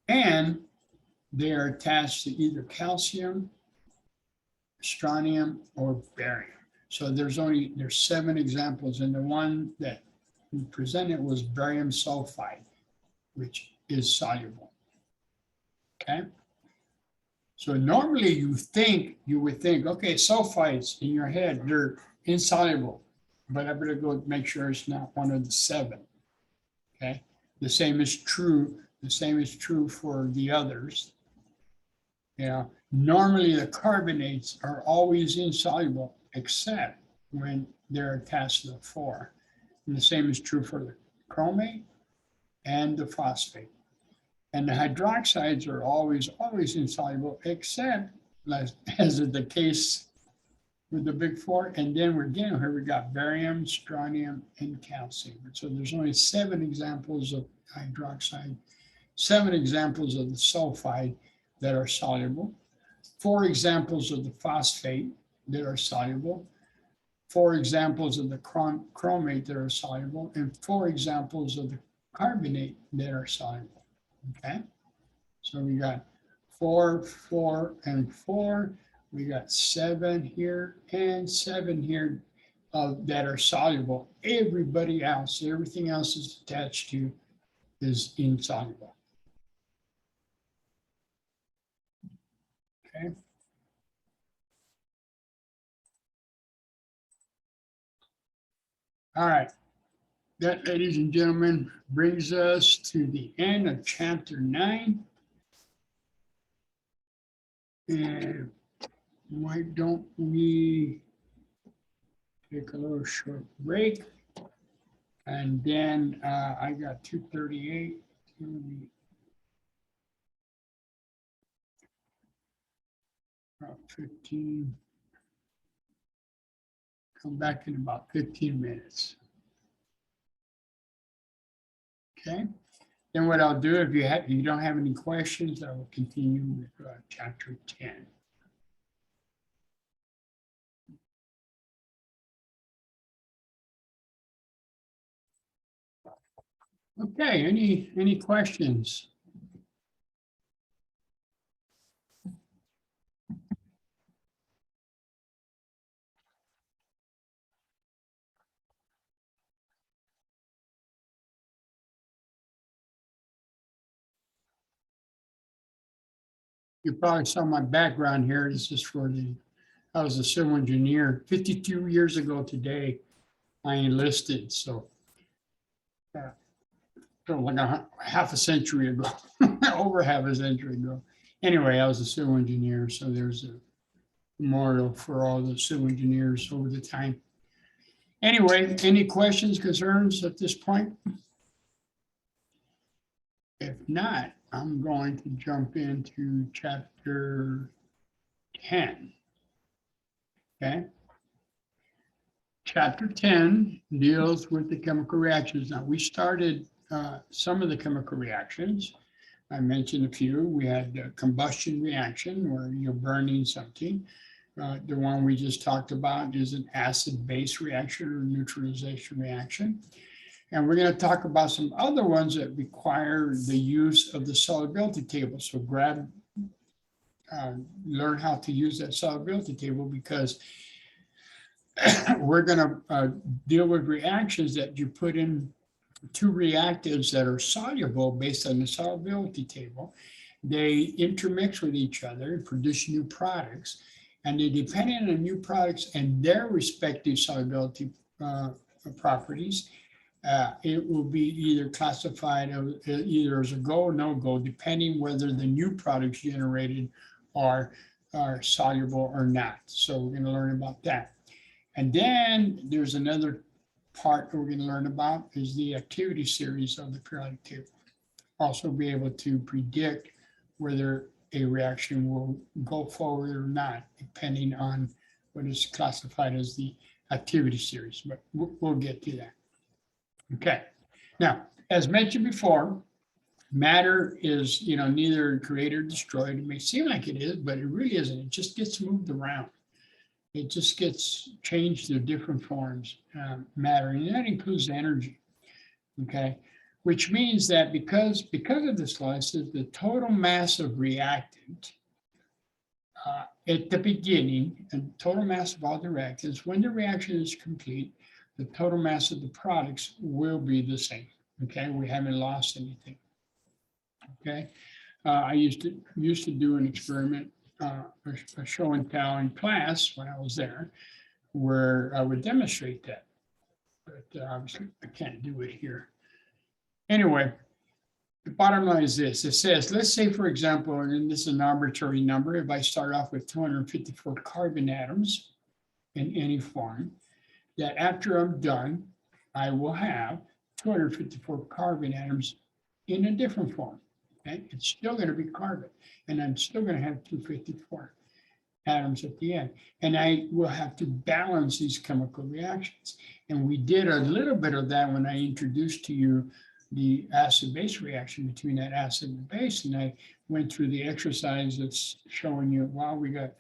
S1: And they're attached to either calcium, strontium, or barium. So there's 7 examples, and the one that we presented was barium sulfide, which is soluble, okay? So normally you would think, okay, sulfides in your head, they're insoluble, but I better go make sure it's not one of the 7, okay? The same is true for the others. Yeah, normally the carbonates are always insoluble, except when they're attached to the 4. And the same is true for the chromate and the phosphate. And the hydroxides are always insoluble, except as is the case with the big four. And then we're again here, we got barium, strontium, and calcium. So there's only 7 examples of hydroxide, 7 examples of the sulfide that are soluble, 4 examples of the phosphate that are soluble, 4 examples of the chromate that are soluble, and 4 examples of the carbonate that are soluble. Okay, so we got 4, 4, and 4. We got 7 here and 7 here that are soluble. Everybody else, everything else is attached to is insoluble. Okay. All right. That, ladies and gentlemen, brings us to the end of chapter 9. And why don't we take a little short break? And then I got 2:38. 15. Come back in about 15 minutes. Okay. Then what I'll do, if you don't have any questions, I will continue with chapter 10. Okay, any questions? You probably saw my background here. This is I was a civil engineer 52 years ago today. I enlisted, so like half a century ago, over half a century ago. Anyway, I was a civil engineer, so there's a memorial for all the civil engineers over the time. Anyway, any questions, concerns at this point? If not, I'm going to jump into chapter 10. Okay. Chapter 10 deals with the chemical reactions. Now, we started some of the chemical reactions. I mentioned a few. We had a combustion reaction where you're burning something. The one we just talked about is an acid-base reaction or neutralization reaction. And we're going to talk about some other ones that require the use of the solubility table. So learn how to use that solubility table, because we're going to deal with reactions that you put in 2 reactives that are soluble based on the solubility table. They intermix with each other and produce new products. And they depend on the new products and their respective solubility properties. It will be either classified either as a go or no go, depending whether the new products generated are soluble or not. So we're going to learn about that. And then there's another part that we're going to learn about is the activity series of the periodic table. Also be able to predict whether a reaction will go forward or not, depending on what is classified as the activity series, but we'll get to that. Okay. Now, as mentioned before, matter is, neither created or destroyed. It may seem like it is, but it really isn't. It just gets moved around. It just gets changed to different forms, matter, and that includes energy. Okay, which means that because of this law, it says the total mass of reactant at the beginning and total mass of all the reactants, when the reaction is complete, the total mass of the products will be the same. Okay, we haven't lost anything. Okay, I used to do an experiment, a show and tell in class when I was there, where I would demonstrate that. But obviously, I can't do it here. Anyway, the bottom line is this. It says, let's say, for example, and this is an arbitrary number, if I start off with 254 carbon atoms in any form, that after I'm done, I will have 254 carbon atoms in a different form. Okay? It's still going to be carbon, and I'm still going to have 254. atoms at the end. And I will have to balance these chemical reactions. And we did a little bit of that when I introduced to you the acid-base reaction between that acid and base. And I went through the exercise that's showing you, wow, we got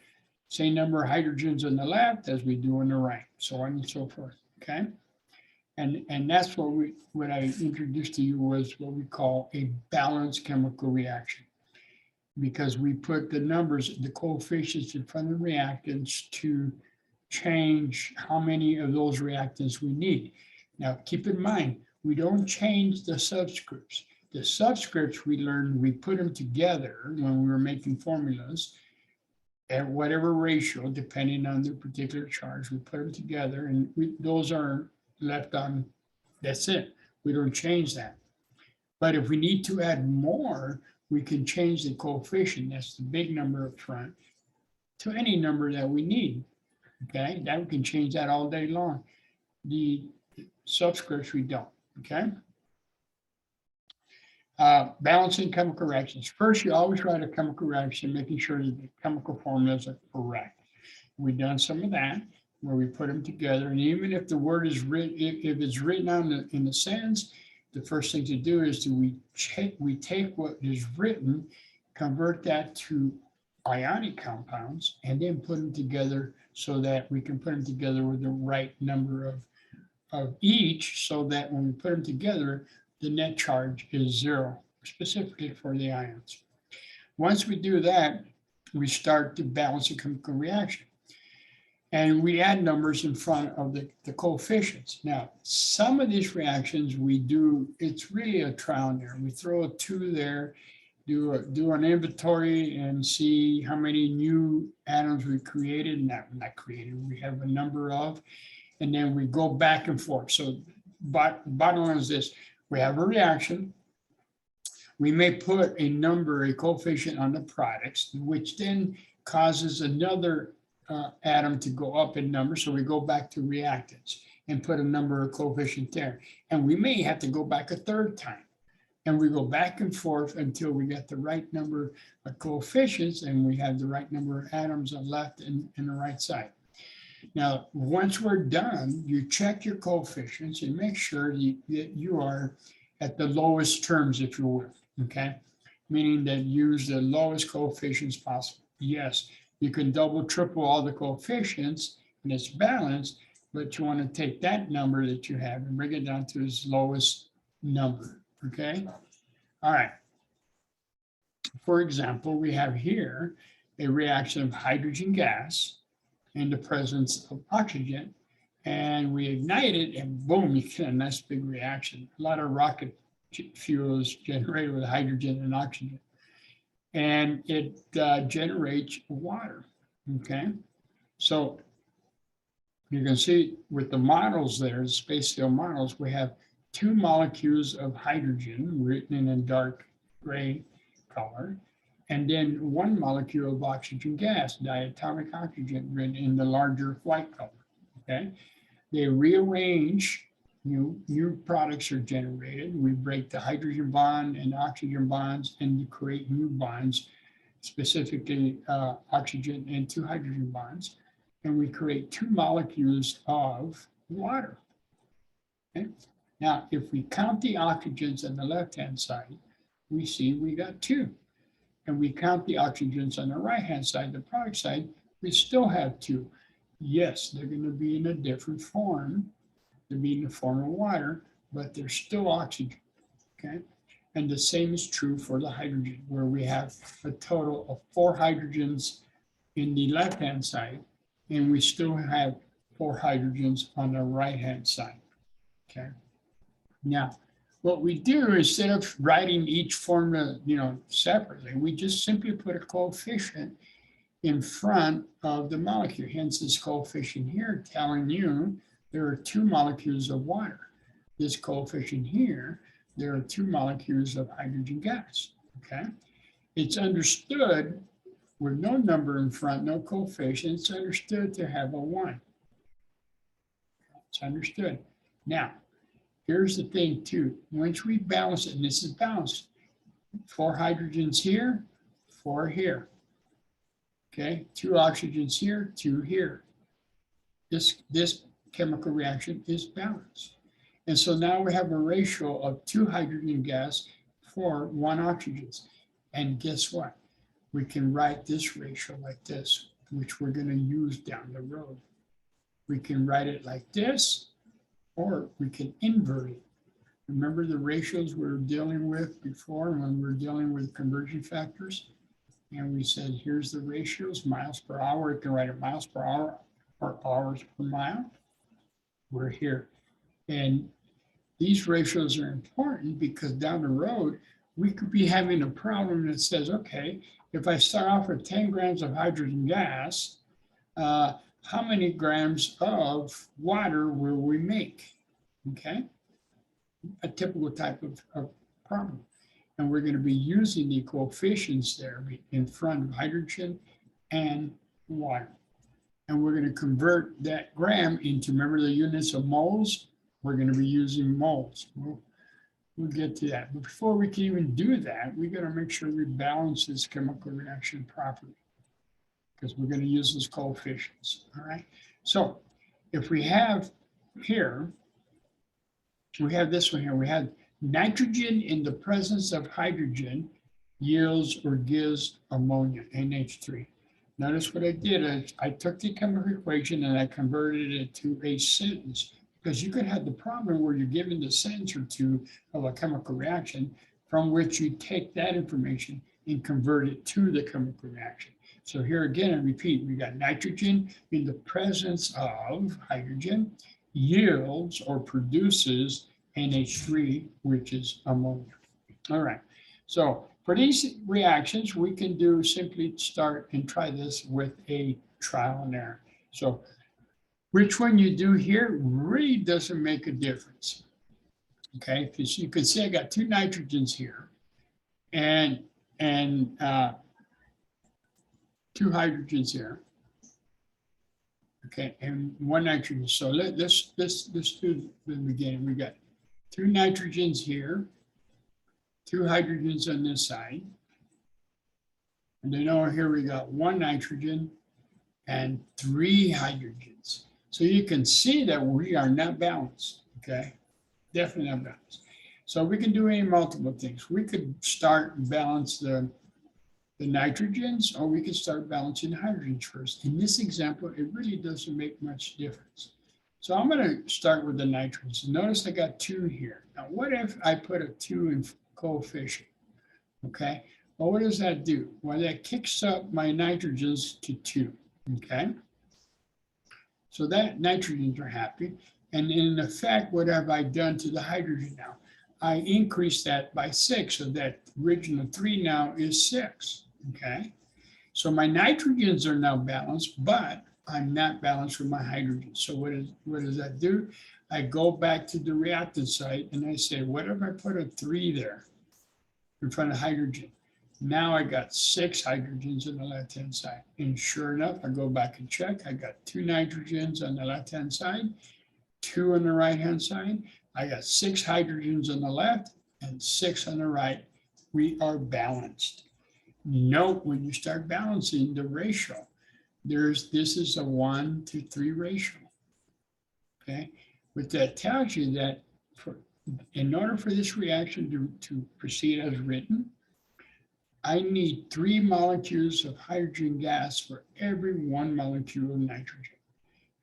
S1: same number of hydrogens on the left as we do on the right, so on and so forth, okay? And that's what I introduced to you was what we call a balanced chemical reaction. Because we put the numbers, the coefficients in front of the reactants to change how many of those reactants we need. Now, keep in mind, we don't change the subscripts. The subscripts we learned, we put them together when we were making formulas at whatever ratio, depending on the particular charge, we put them together and those are left on, that's it. We don't change that. But if we need to add more, we can change the coefficient, that's the big number up front, to any number that we need, okay? That we can change that all day long. The subscripts we don't, okay? Balancing chemical reactions. First, you always write a chemical reaction, making sure that the chemical formulas are correct. We've done some of that, where we put them together, and even if the word is written, if it's written on in the sentence, the first thing to do is we take what is written, convert that to ionic compounds, and then put them together so that we can put them together with the right number of each, so that when we put them together, the net charge is 0, specifically for the ions. Once we do that, we start to balance the chemical reaction. And we add numbers in front of the coefficients. Now, some of these reactions we do, it's really a trial and error. We throw a 2 there, do an inventory and see how many new atoms we created, not created, we have a number of, and then we go back and forth. So bottom line is this, we have a reaction, we may put a number, a coefficient on the products, which then causes another atom to go up in number, so we go back to reactants and put a number of coefficient there. And we may have to go back a third time. And we go back and forth until we get the right number of coefficients and we have the right number of atoms on the left and the right side. Now, once we're done, you check your coefficients and make sure that you are at the lowest terms, if you will, okay? Meaning that use the lowest coefficients possible. Yes, you can double, triple all the coefficients and it's balanced, but you want to take that number that you have and bring it down to its lowest number, okay? All right. For example, we have here a reaction of hydrogen gas in the presence of oxygen, and we ignite it and boom, you get a nice big reaction. A lot of rocket fuel is generated with hydrogen and oxygen. And it generates water, okay? So you can see with the models there, the space scale models, we have 2 molecules of hydrogen written in a dark gray color, and then 1 molecule of oxygen gas, diatomic oxygen, written in the larger white color, okay? They rearrange, new products are generated. We break the hydrogen bond and oxygen bonds and to create new bonds, specifically oxygen and 2 hydrogen bonds. And we create 2 molecules of water. Okay? Now, if we count the oxygens on the left-hand side, we see we got 2. And we count the oxygens on the right-hand side, the product side, we still have 2. Yes, they're going to be in a different form. They're being in the form of water, but they're still oxygen, okay? And the same is true for the hydrogen, where we have a total of 4 hydrogens in the left-hand side, and we still have 4 hydrogens on the right-hand side, okay? Now, what we do, instead of writing each formula, separately, we just simply put a coefficient in front of the molecule. Hence this coefficient here telling you there are 2 molecules of water. This coefficient here, there are 2 molecules of hydrogen gas, okay? It's understood with no number in front, no coefficient, it's understood to have a 1. It's understood. Now, here's the thing too. Once we balance it, and this is balanced, 4 hydrogens here, 4 here. Okay, 2 oxygens here, 2 here. This chemical reaction is balanced. And so now we have a ratio of 2 hydrogen gas for 1 oxygen. And guess what? We can write this ratio like this, which we're going to use down the road. We can write it like this, or we can invert it. Remember the ratios we were dealing with before when we were dealing with conversion factors? And we said, here's the ratios, miles per hour. You can write it miles per hour or hours per mile. We're here. And these ratios are important because down the road, we could be having a problem that says, okay, if I start off with 10 grams of hydrogen gas, how many grams of water will we make? Okay, a typical type of problem. And we're going to be using the coefficients there in front of hydrogen and water. And we're going to convert that gram into, remember the units of moles? We're going to be using moles. We'll get to that. But before we can even do that, we got to make sure we balance this chemical reaction properly, because we're going to use those coefficients. All right. So if we have here, we have this one here. We have nitrogen in the presence of hydrogen yields or gives ammonia, NH3. Notice what I did. I took the chemical equation and I converted it to a sentence, because you could have the problem where you're given the sentence or two of a chemical reaction from which you take that information and convert it to the chemical reaction. So here again, I repeat, we got nitrogen in the presence of hydrogen yields or produces NH3, which is ammonia. All right. So for these reactions, we can do simply start and try this with a trial and error. So which one you do here really doesn't make a difference. Okay, because you can see I got 2 nitrogens here and 2 hydrogens here. Okay, and 1 nitrogen. So let's do the beginning. We got 2 nitrogens here, 2 hydrogens on this side. And then over here we got 1 nitrogen and 3 hydrogens. So you can see that we are not balanced, okay? Definitely not balanced. So we can do any multiple things. We could start and balance the nitrogens, or we could start balancing the hydrogens first. In this example, it really doesn't make much difference. So I'm going to start with the nitrogens. Notice I got 2 here. Now, what if I put a 2 in coefficient? Okay, well, what does that do? Well, that kicks up my nitrogens to 2, okay? So that nitrogens are happy. And in effect, what have I done to the hydrogen now? I increased that by 6, so that original 3 now is 6, okay? So my nitrogens are now balanced, but I'm not balanced with my hydrogen. So what does that do? I go back to the reactant site and I say, what if I put a 3 there in front of hydrogen? Now I got 6 hydrogens on the left-hand side. And sure enough, I go back and check. I got 2 nitrogens on the left-hand side, 2 on the right-hand side. I got 6 hydrogens on the left and 6 on the right. We are balanced. Note when you start balancing the ratio, this is a 1 to 3 ratio. Okay, what that tells you that in order for this reaction to proceed as written, I need 3 molecules of hydrogen gas for every 1 molecule of nitrogen.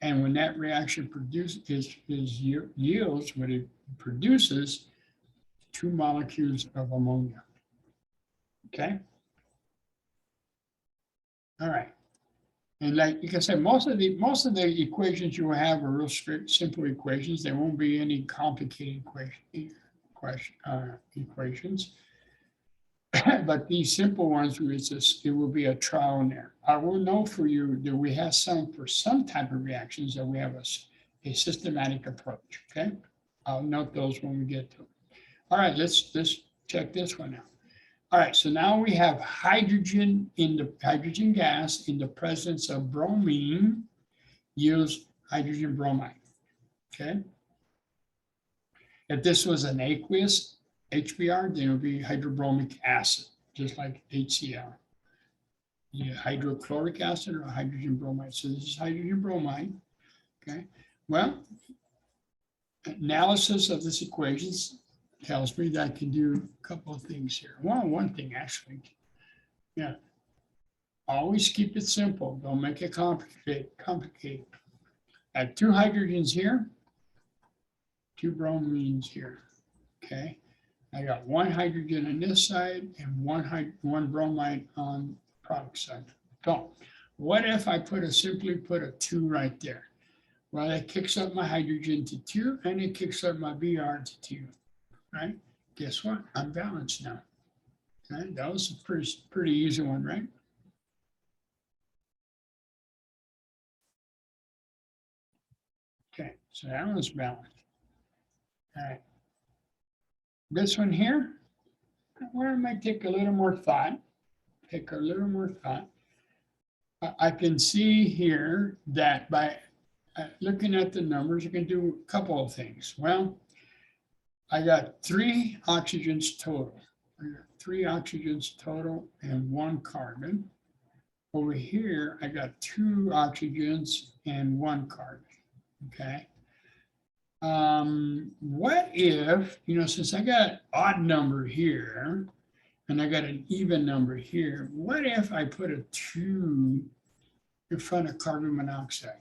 S1: And when that reaction yields, what it produces, 2 molecules of ammonia. Okay. All right. And like I said, most of the equations you will have are real strict, simple equations. There won't be any complicated equations. But these simple ones, it will be a trial and error. I will know for you that we have for some type of reactions that we have a systematic approach, okay? I'll note those when we get to them. All right, let's check this one out. All right, so now we have hydrogen gas in the presence of bromine yields hydrogen bromide, okay? If this was an aqueous HBr, then it would be hydrobromic acid, just like HCl. Yeah, hydrochloric acid or hydrogen bromide. So this is hydrogen bromide. Okay. Well, analysis of this equation tells me that I can do a couple of things here. Well, one thing actually. Yeah. Always keep it simple. Don't make it complicated. I have 2 hydrogens here, 2 bromines here. Okay. I got 1 hydrogen on this side and one bromide on the product side. So what if I simply put a 2 right there? Well, that kicks up my hydrogen to 2 and it kicks up my Br to 2, right? Guess what? I'm balanced now. Okay? That was a pretty easy one, right? Okay, so that one's balanced. All right. This one here, where I might take a little more thought, I can see here that by looking at the numbers, you can do a couple of things. Well, I got 3 oxygens total. I got 3 oxygens total and 1 carbon. Over here, I got 2 oxygens and 1 carbon. Okay. What if, since I got odd number here and I got an even number here, what if I put a 2 in front of carbon monoxide?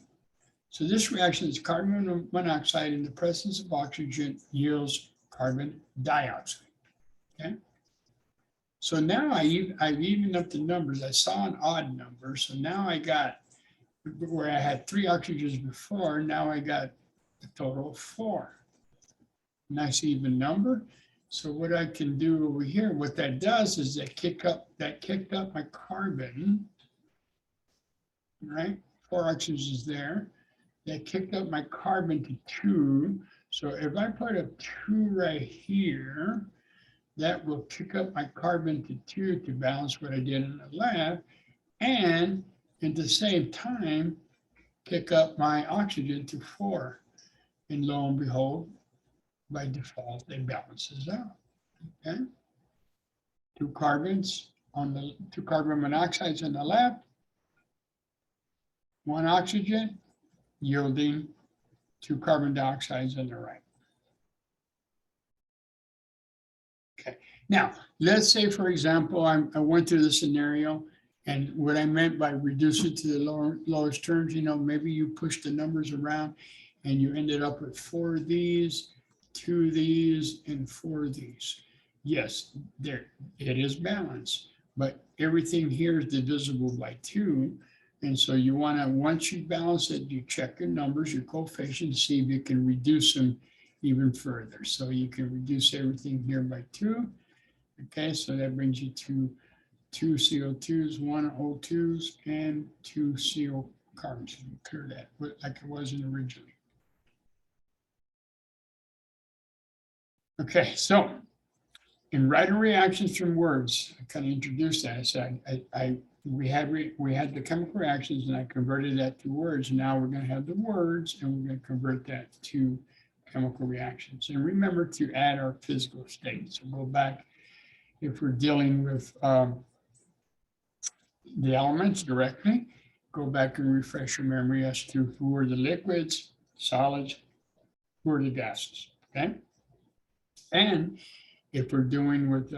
S1: So this reaction is carbon monoxide in the presence of oxygen yields carbon dioxide. Okay. So now I've evened up the numbers. I saw an odd number. So now I got, where I had 3 oxygens before, now I got a total of 4. Nice even number. So what I can do over here, what that does is that kicked up my carbon, right? 4 oxygens there. That kicked up my carbon to 2. So if I put a 2 right here, that will kick up my carbon to 2 to balance what I did in the lab, and at the same time, kick up my oxygen to 4. And lo and behold, by default, it balances out. Okay? 2 carbons on the 2 carbon monoxides on the left, 1 oxygen, yielding 2 carbon dioxides on the right. Okay. Now, let's say, for example, I went through the scenario, and what I meant by reduce it to the lowest terms, maybe you push the numbers around and you ended up with 4 of these, 2 of these, and 4 of these. Yes, it is balanced, but everything here is divisible by 2. And so you want to, once you balance it, you check your numbers, your coefficients, see if you can reduce them even further. So you can reduce everything here by 2. Okay, so that brings you to 2 CO2s, 1 O2s, and 2 CO carbons. Clear that like it was originally. Okay, so in writing reactions from words, I kind of introduced that. I said we had the chemical reactions, and I converted that to words. Now we're going to have the words, and we're going to convert that to chemical reactions. And remember to add our physical state. So go back, if we're dealing with the elements directly, go back and refresh your memory as to who are the liquids, solids, who are the gases. Okay, and if we're dealing with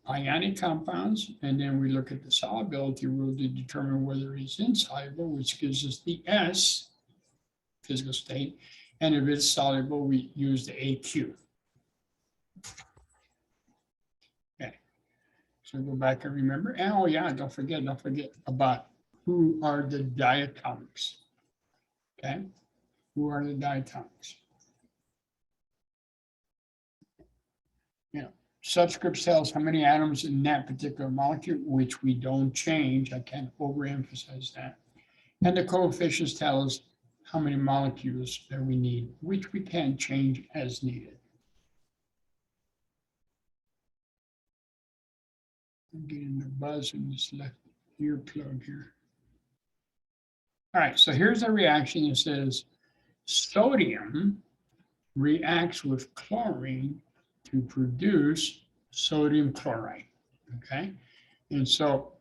S1: ionic compounds, and then we look at the solubility rule to determine whether it's insoluble, which gives us the S, physical state, and if it's soluble, we use the AQ. Okay, so go back and remember. And oh yeah, don't forget about who are the diatomics. Okay, who are the diatomics? Subscript tells how many atoms in that particular molecule, which we don't change. I can't overemphasize that. And the coefficients tell us how many molecules that we need, which we can change as needed. I'm getting the buzz in this left ear plug here. All right, so here's a reaction that says sodium reacts with chlorine to produce sodium chloride. Okay, and so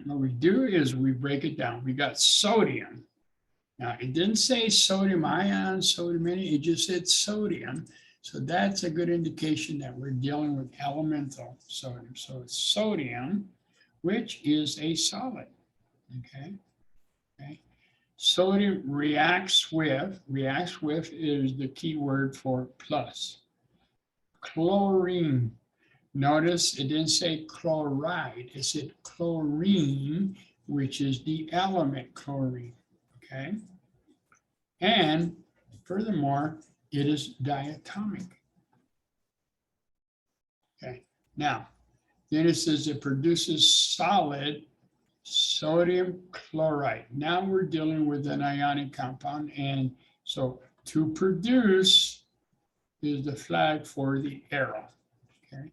S1: What we do is we break it down. We got sodium. Now, it didn't say sodium ion, sodium any, it just said sodium. So that's a good indication that we're dealing with elemental sodium. So it's sodium, which is a solid, okay? Okay. Sodium reacts with is the key word for plus. Chlorine. Notice it didn't say chloride, it said chlorine, which is the element chlorine, okay? And furthermore, it is diatomic. Okay, now, then it says it produces solid sodium chloride. Now we're dealing with an ionic compound, and so to produce is the flag for the arrow, okay?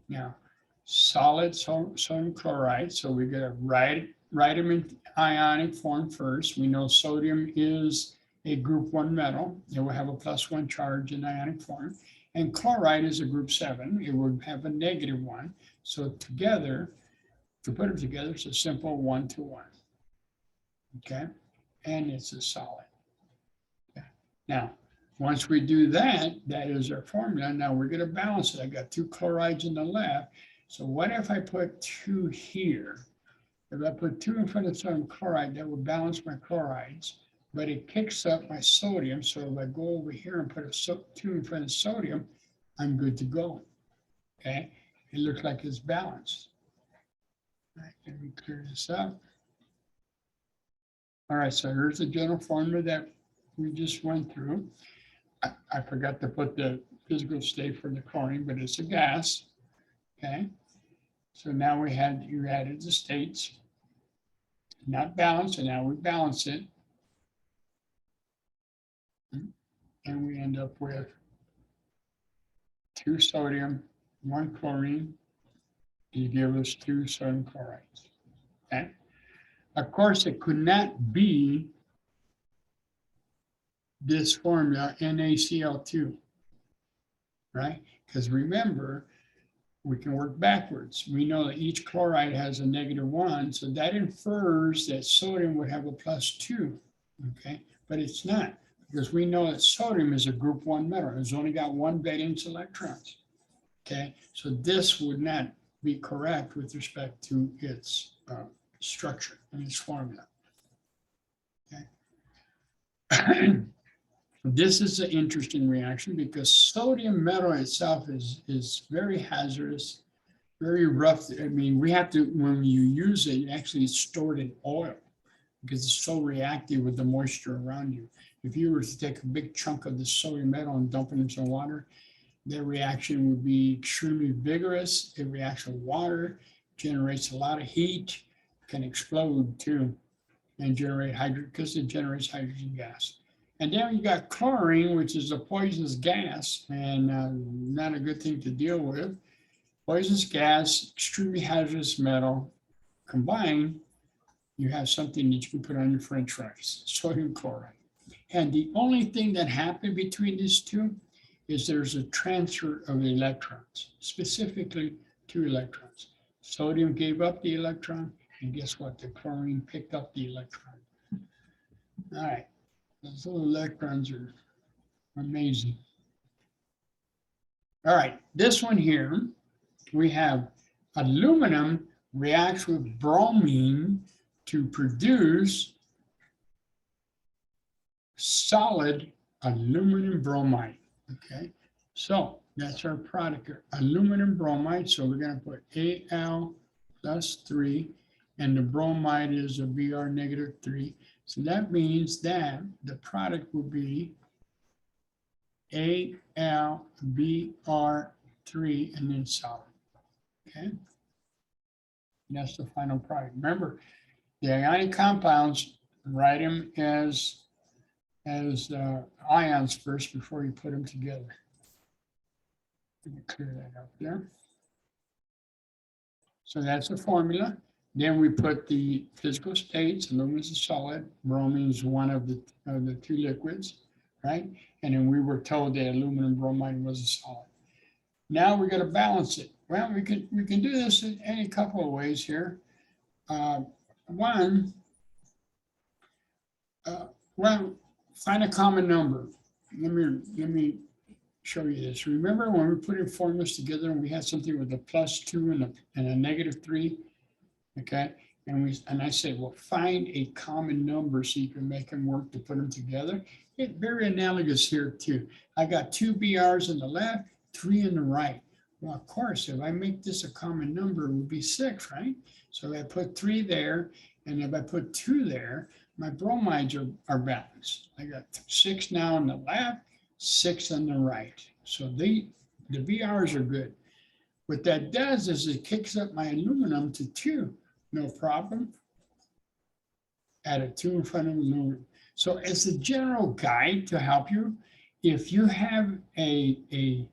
S1: Now, solid sodium chloride, so we're going to write them in ionic form first. We know sodium is a group 1 metal. It will have a +1 charge in ionic form. And chloride is a group 7. It would have a -1. So together, to put them together, it's a simple 1-to-1. Okay? And it's a solid. Okay. Now, once we do that, that is our formula. Now we're going to balance it. I got 2 chlorides on the left. So what if I put 2 here? If I put 2 in front of sodium chloride, that will balance my chlorides, but it kicks up my sodium. So if I go over here and put a 2 in front of sodium, I'm good to go. Okay? It looks like it's balanced. All right, let me clear this up. All right, so here's the general formula that we just went through. I forgot to put the physical state for the chlorine, but it's a gas, okay? So now you added the states, not balanced, and now we balance it. And we end up with 2 sodium, 1 chlorine, to give us 2 sodium chlorides, okay? Of course, it could not be this formula, NaCl2, right? Because remember, we can work backwards. We know that each chloride has a -1, so that infers that sodium would have a +2, okay? But it's not, because we know that sodium is a group 1 metal. It's only got 1 valence electrons, okay? So this would not be correct with respect to its structure and its formula, okay? This is an interesting reaction because sodium metal itself is very hazardous, very rough. I mean, we have to, when you use it, actually it's stored in oil because it's so reactive with the moisture around you. If you were to take a big chunk of the sodium metal and dump it in some water, the reaction would be extremely vigorous. It reacts with water, generates a lot of heat, can explode too, and generate hydrogen, because it generates hydrogen gas. And then you got chlorine, which is a poisonous gas and not a good thing to deal with. Poisonous gas, extremely hazardous metal. Combined, you have something that you can put on your French fries, sodium chloride. And the only thing that happened between these two is there's a transfer of electrons, specifically 2 electrons. Sodium gave up the electron, and guess what? The chlorine picked up the electron. All right. Those little electrons are amazing. All right, this one here, we have aluminum reacts with bromine to produce solid aluminum bromide, okay? So that's our product here, aluminum bromide. So we're going to put Al +3, and the bromide is a Br -3. So that means that the product will be AlBr3 and then solid, okay? And that's the final product. Remember, the ionic compounds, write them as ions first before you put them together. Let me clear that up there. So that's the formula. Then we put the physical states. Aluminum is a solid. Bromine is one of the 2 liquids, right? And then we were told that aluminum bromide was a solid. Now we're going to balance it. Well, we can do this in any couple of ways here. One, well, find a common number. Let me show you this. Remember when we put in formulas together and we had something with a +2 and a -3, okay? And I said, well, find a common number so you can make them work to put them together. It's very analogous here too. I got 2 BRs on the left, 3 on the right. Well, of course, if I make this a common number, it would be 6, right? So if I put 3 there, and if I put 2 there, my bromides are balanced. I got 6 now on the left, 6 on the right. So the BRs are good. What that does is it kicks up my aluminum to 2. No problem. Add a 2 in front of aluminum. So as a general guide to help you, if you have a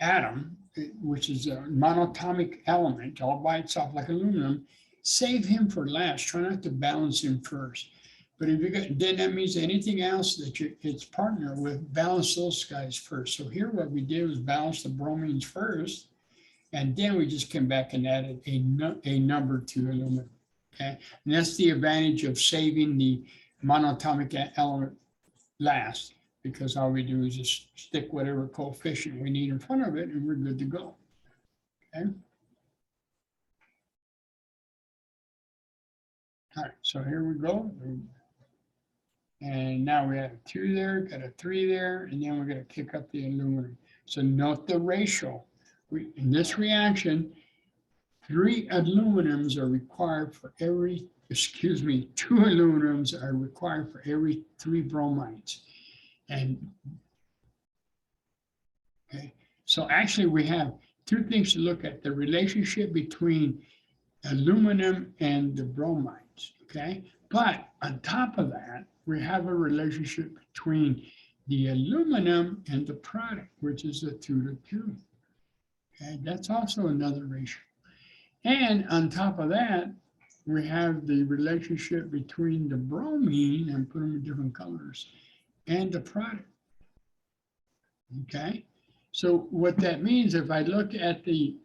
S1: atom, which is a monatomic element all by itself like aluminum, save him for last. Try not to balance him first. But if you got, then that means anything else that it's partner with, balance those guys first. So here what we did was balance the bromines first, and then we just came back and added a number to aluminum. Okay, and that's the advantage of saving the monatomic element last, because all we do is just stick whatever coefficient we need in front of it, and we're good to go. Okay. All right, so here we go. And now we have a 2 there, got a 3 there, and then we're going to kick up the aluminum. So note the ratio. In this reaction, 3 aluminums are required for every, 2 aluminums are required for every 3 bromides. And okay, so actually we have 2 things to look at: the relationship between aluminum and the bromides. Okay, but on top of that, we have a relationship between the aluminum and the product, which is a 2-to-2. Okay, that's also another ratio. And on top of that, we have the relationship between the bromine, and put them in different colors, and the product. Okay, so what that means, if I look at the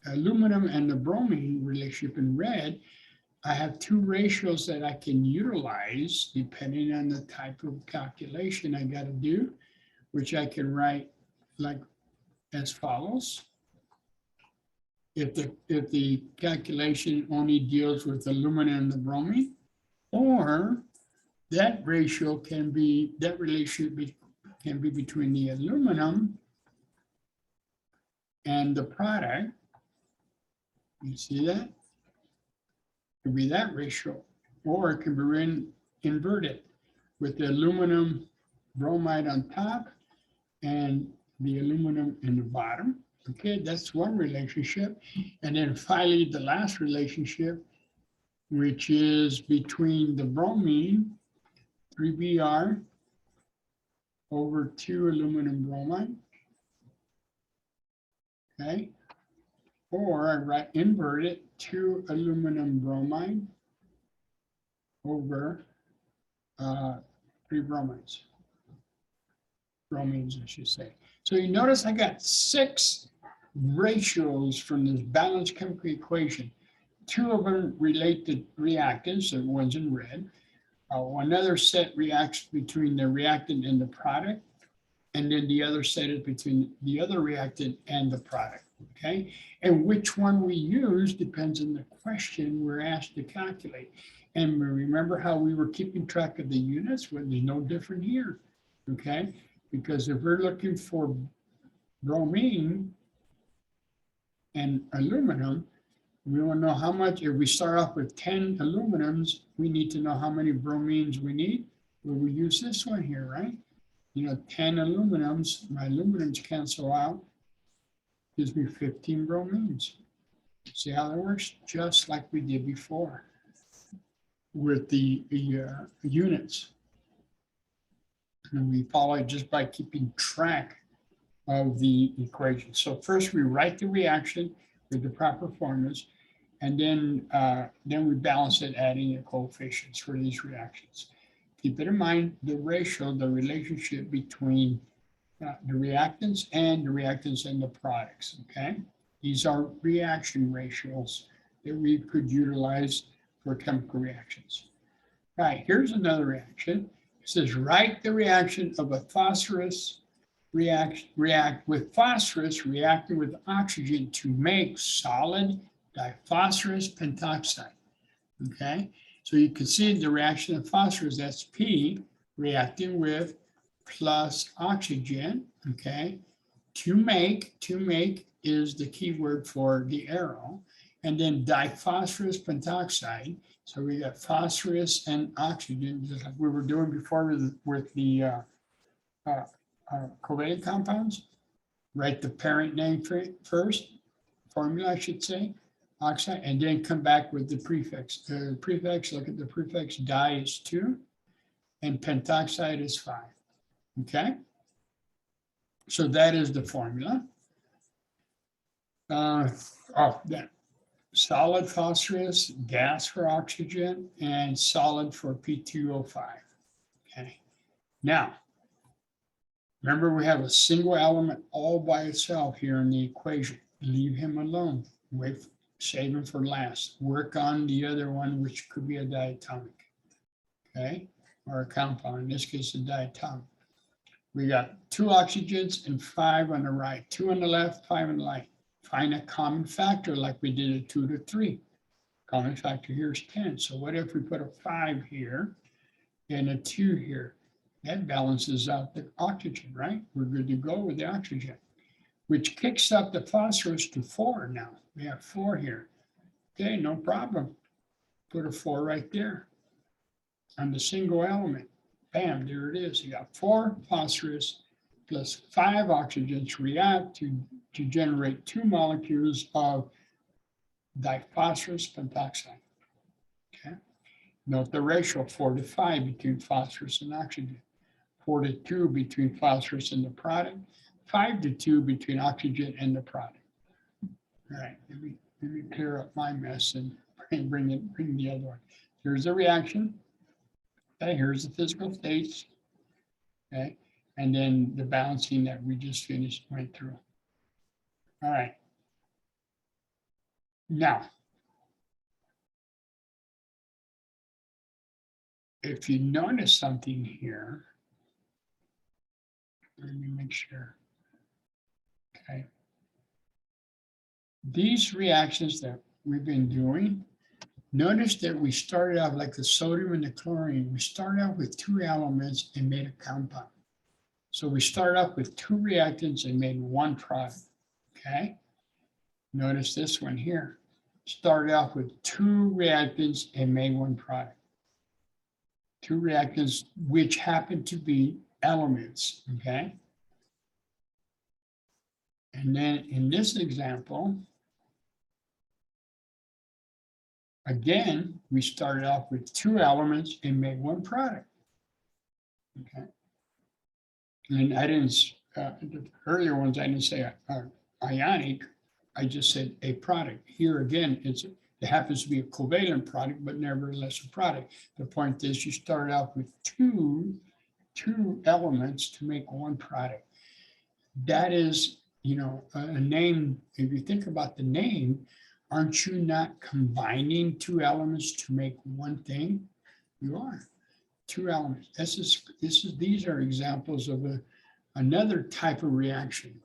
S1: aluminum and the bromine relationship in red, I have 2 ratios that I can utilize depending on the type of calculation I got to do, which I can write like as follows. If the calculation only deals with aluminum and the bromine, or that ratio can be, that relationship can be between the aluminum and the product. You see that? It can be that ratio, or it can be inverted with the aluminum bromide on top and the aluminum in the bottom. Okay, that's one relationship. And then finally, the last relationship, which is between the bromine, 3Br over 2 aluminum bromide. Okay, or I write invert it, 2 aluminum bromide over 3 bromides. Bromines, I should say. So you notice I got 6 ratios from this balanced chemical equation. 2 of them relate to reactants, the ones in red. Another set reacts between the reactant and the product, and then the other set is between the other reactant and the product. Okay, and which one we use depends on the question we're asked to calculate. And remember how we were keeping track of the units? Well, there's no different here. Okay, because if we're looking for bromine and aluminum, we want to know how much. If we start off with 10 aluminums, we need to know how many bromines we need. Well, we use this one here, right? 10 aluminums, my aluminums cancel out, gives me 15 bromines. See how that works? Just like we did before with the units. And we follow it just by keeping track of the equation. So first we write the reaction with the proper formulas, and then we balance it, adding the coefficients for these reactions. Keep it in mind, the ratio, the relationship between the reactants and the products, okay? These are reaction ratios that we could utilize for chemical reactions. All right, here's another reaction. It says, write the reaction of a phosphorus react with phosphorus reacting with oxygen to make solid diphosphorus pentoxide. Okay, so you can see the reaction of phosphorus, that's P, reacting with plus oxygen, okay, to make is the key word for the arrow, and then diphosphorus pentoxide. So we got phosphorus and oxygen, just like we were doing before with the covalent compounds. Write the parent name first, formula, I should say, oxide, and then come back with the prefix. The prefix, look at the prefix, di is 2, and pentoxide is 5. Okay? So that is the formula. That solid phosphorus, gas for oxygen, and solid for P2O5. Okay. Now, remember we have a single element all by itself here in the equation. Leave him alone. Save him for last. Work on the other one, which could be a diatomic. Okay, or a compound. In this case, a diatomic. We got 2 oxygens and 5 on the right, 2 on the left, 5 on the right. Find a common factor like we did at 2 to 3. Common factor here is 10. So what if we put a 5 here and a 2 here? That balances out the oxygen, right? We're good to go with the oxygen, which kicks up the phosphorus to 4 now. We have 4 here. Okay, no problem. Put a 4 right there on the single element. Bam, there it is. You got 4 phosphorus plus 5 oxygens react to generate 2 molecules of diphosphorus pentoxide. Okay. Note the ratio 4 to 5 between phosphorus and oxygen, 4 to 2 between phosphorus and the product, 5 to 2 between oxygen and the product. All right, let me clear up my mess and bring the other one. Here's the reaction. Okay, here's the physical states. Okay, and then the balancing that we just went through. All right. Now, if you notice something here, let me make sure. Okay. These reactions that we've been doing, notice that we started out like the sodium and the chlorine. We started out with 2 elements and made a compound. So we started off with 2 reactants and made 1 product. Okay. Notice this one here. Started off with 2 reactants and made 1 product. 2 reactants, which happen to be elements. Okay. And then in this example, again, we started off with 2 elements and made 1 product. Okay. And I didn't, the earlier ones, I didn't say ionic, I just said a product. Here again, it happens to be a covalent product, but nevertheless a product. The point is you start out with two elements to make 1 product. That is, you know, a name. If you think about the name, aren't you not combining 2 elements to make 1 thing? You are. 2 elements. These are examples of another type of reaction.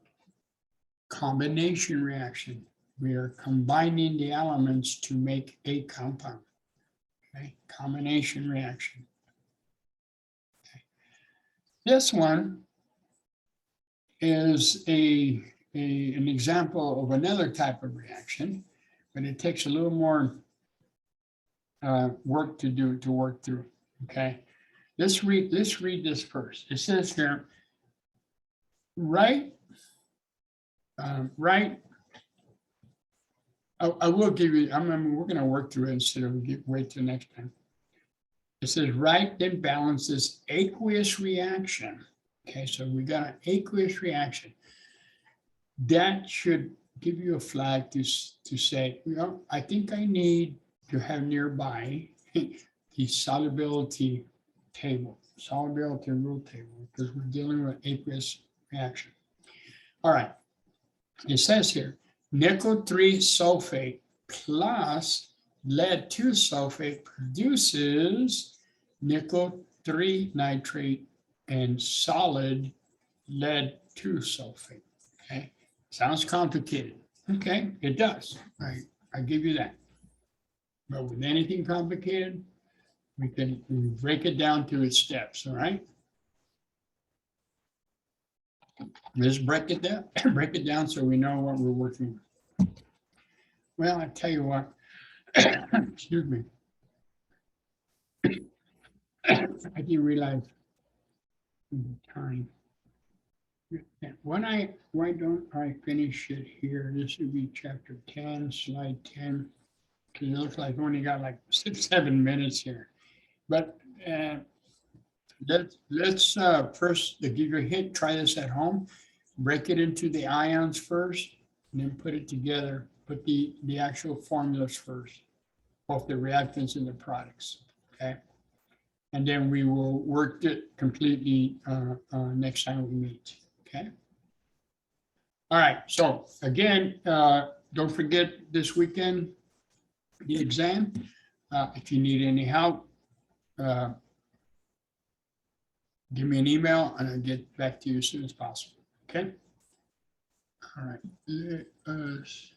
S1: Combination reaction. We are combining the elements to make a compound. Okay, combination reaction. Okay. This one is an example of another type of reaction, but it takes a little more work to work through. Okay, let's read this first. It says here, write. I will give you. We're going to work through it instead of wait till next time. It says write then balance this aqueous reaction. Okay, so we got an aqueous reaction. That should give you a flag to say, you know, I think I need to have nearby the solubility table, solubility rule table, because we're dealing with aqueous reaction. All right. It says here, nickel 3 sulfate plus lead 2 sulfate produces nickel 3 nitrate and solid lead 2 sulfate. Okay, sounds complicated. Okay, it does. I give you that. But with anything complicated, we can break it down to its steps. All right. Let's break it down. Break it down so we know what we're working with. Well, I tell you what. Excuse me. I didn't realize the time. Why don't I finish it here? This would be chapter 10, slide 10. Because it looks like we only got like 6-7 minutes here. But let's first give you a hint, try this at home. Break it into the ions first, and then put it together. Put the actual formulas first, both the reactants and the products, okay? And then we will work it completely next time we meet, okay? All right, so again, don't forget this weekend, the exam. If you need any help, give me an email and I'll get back to you as soon as possible, okay? All right, let us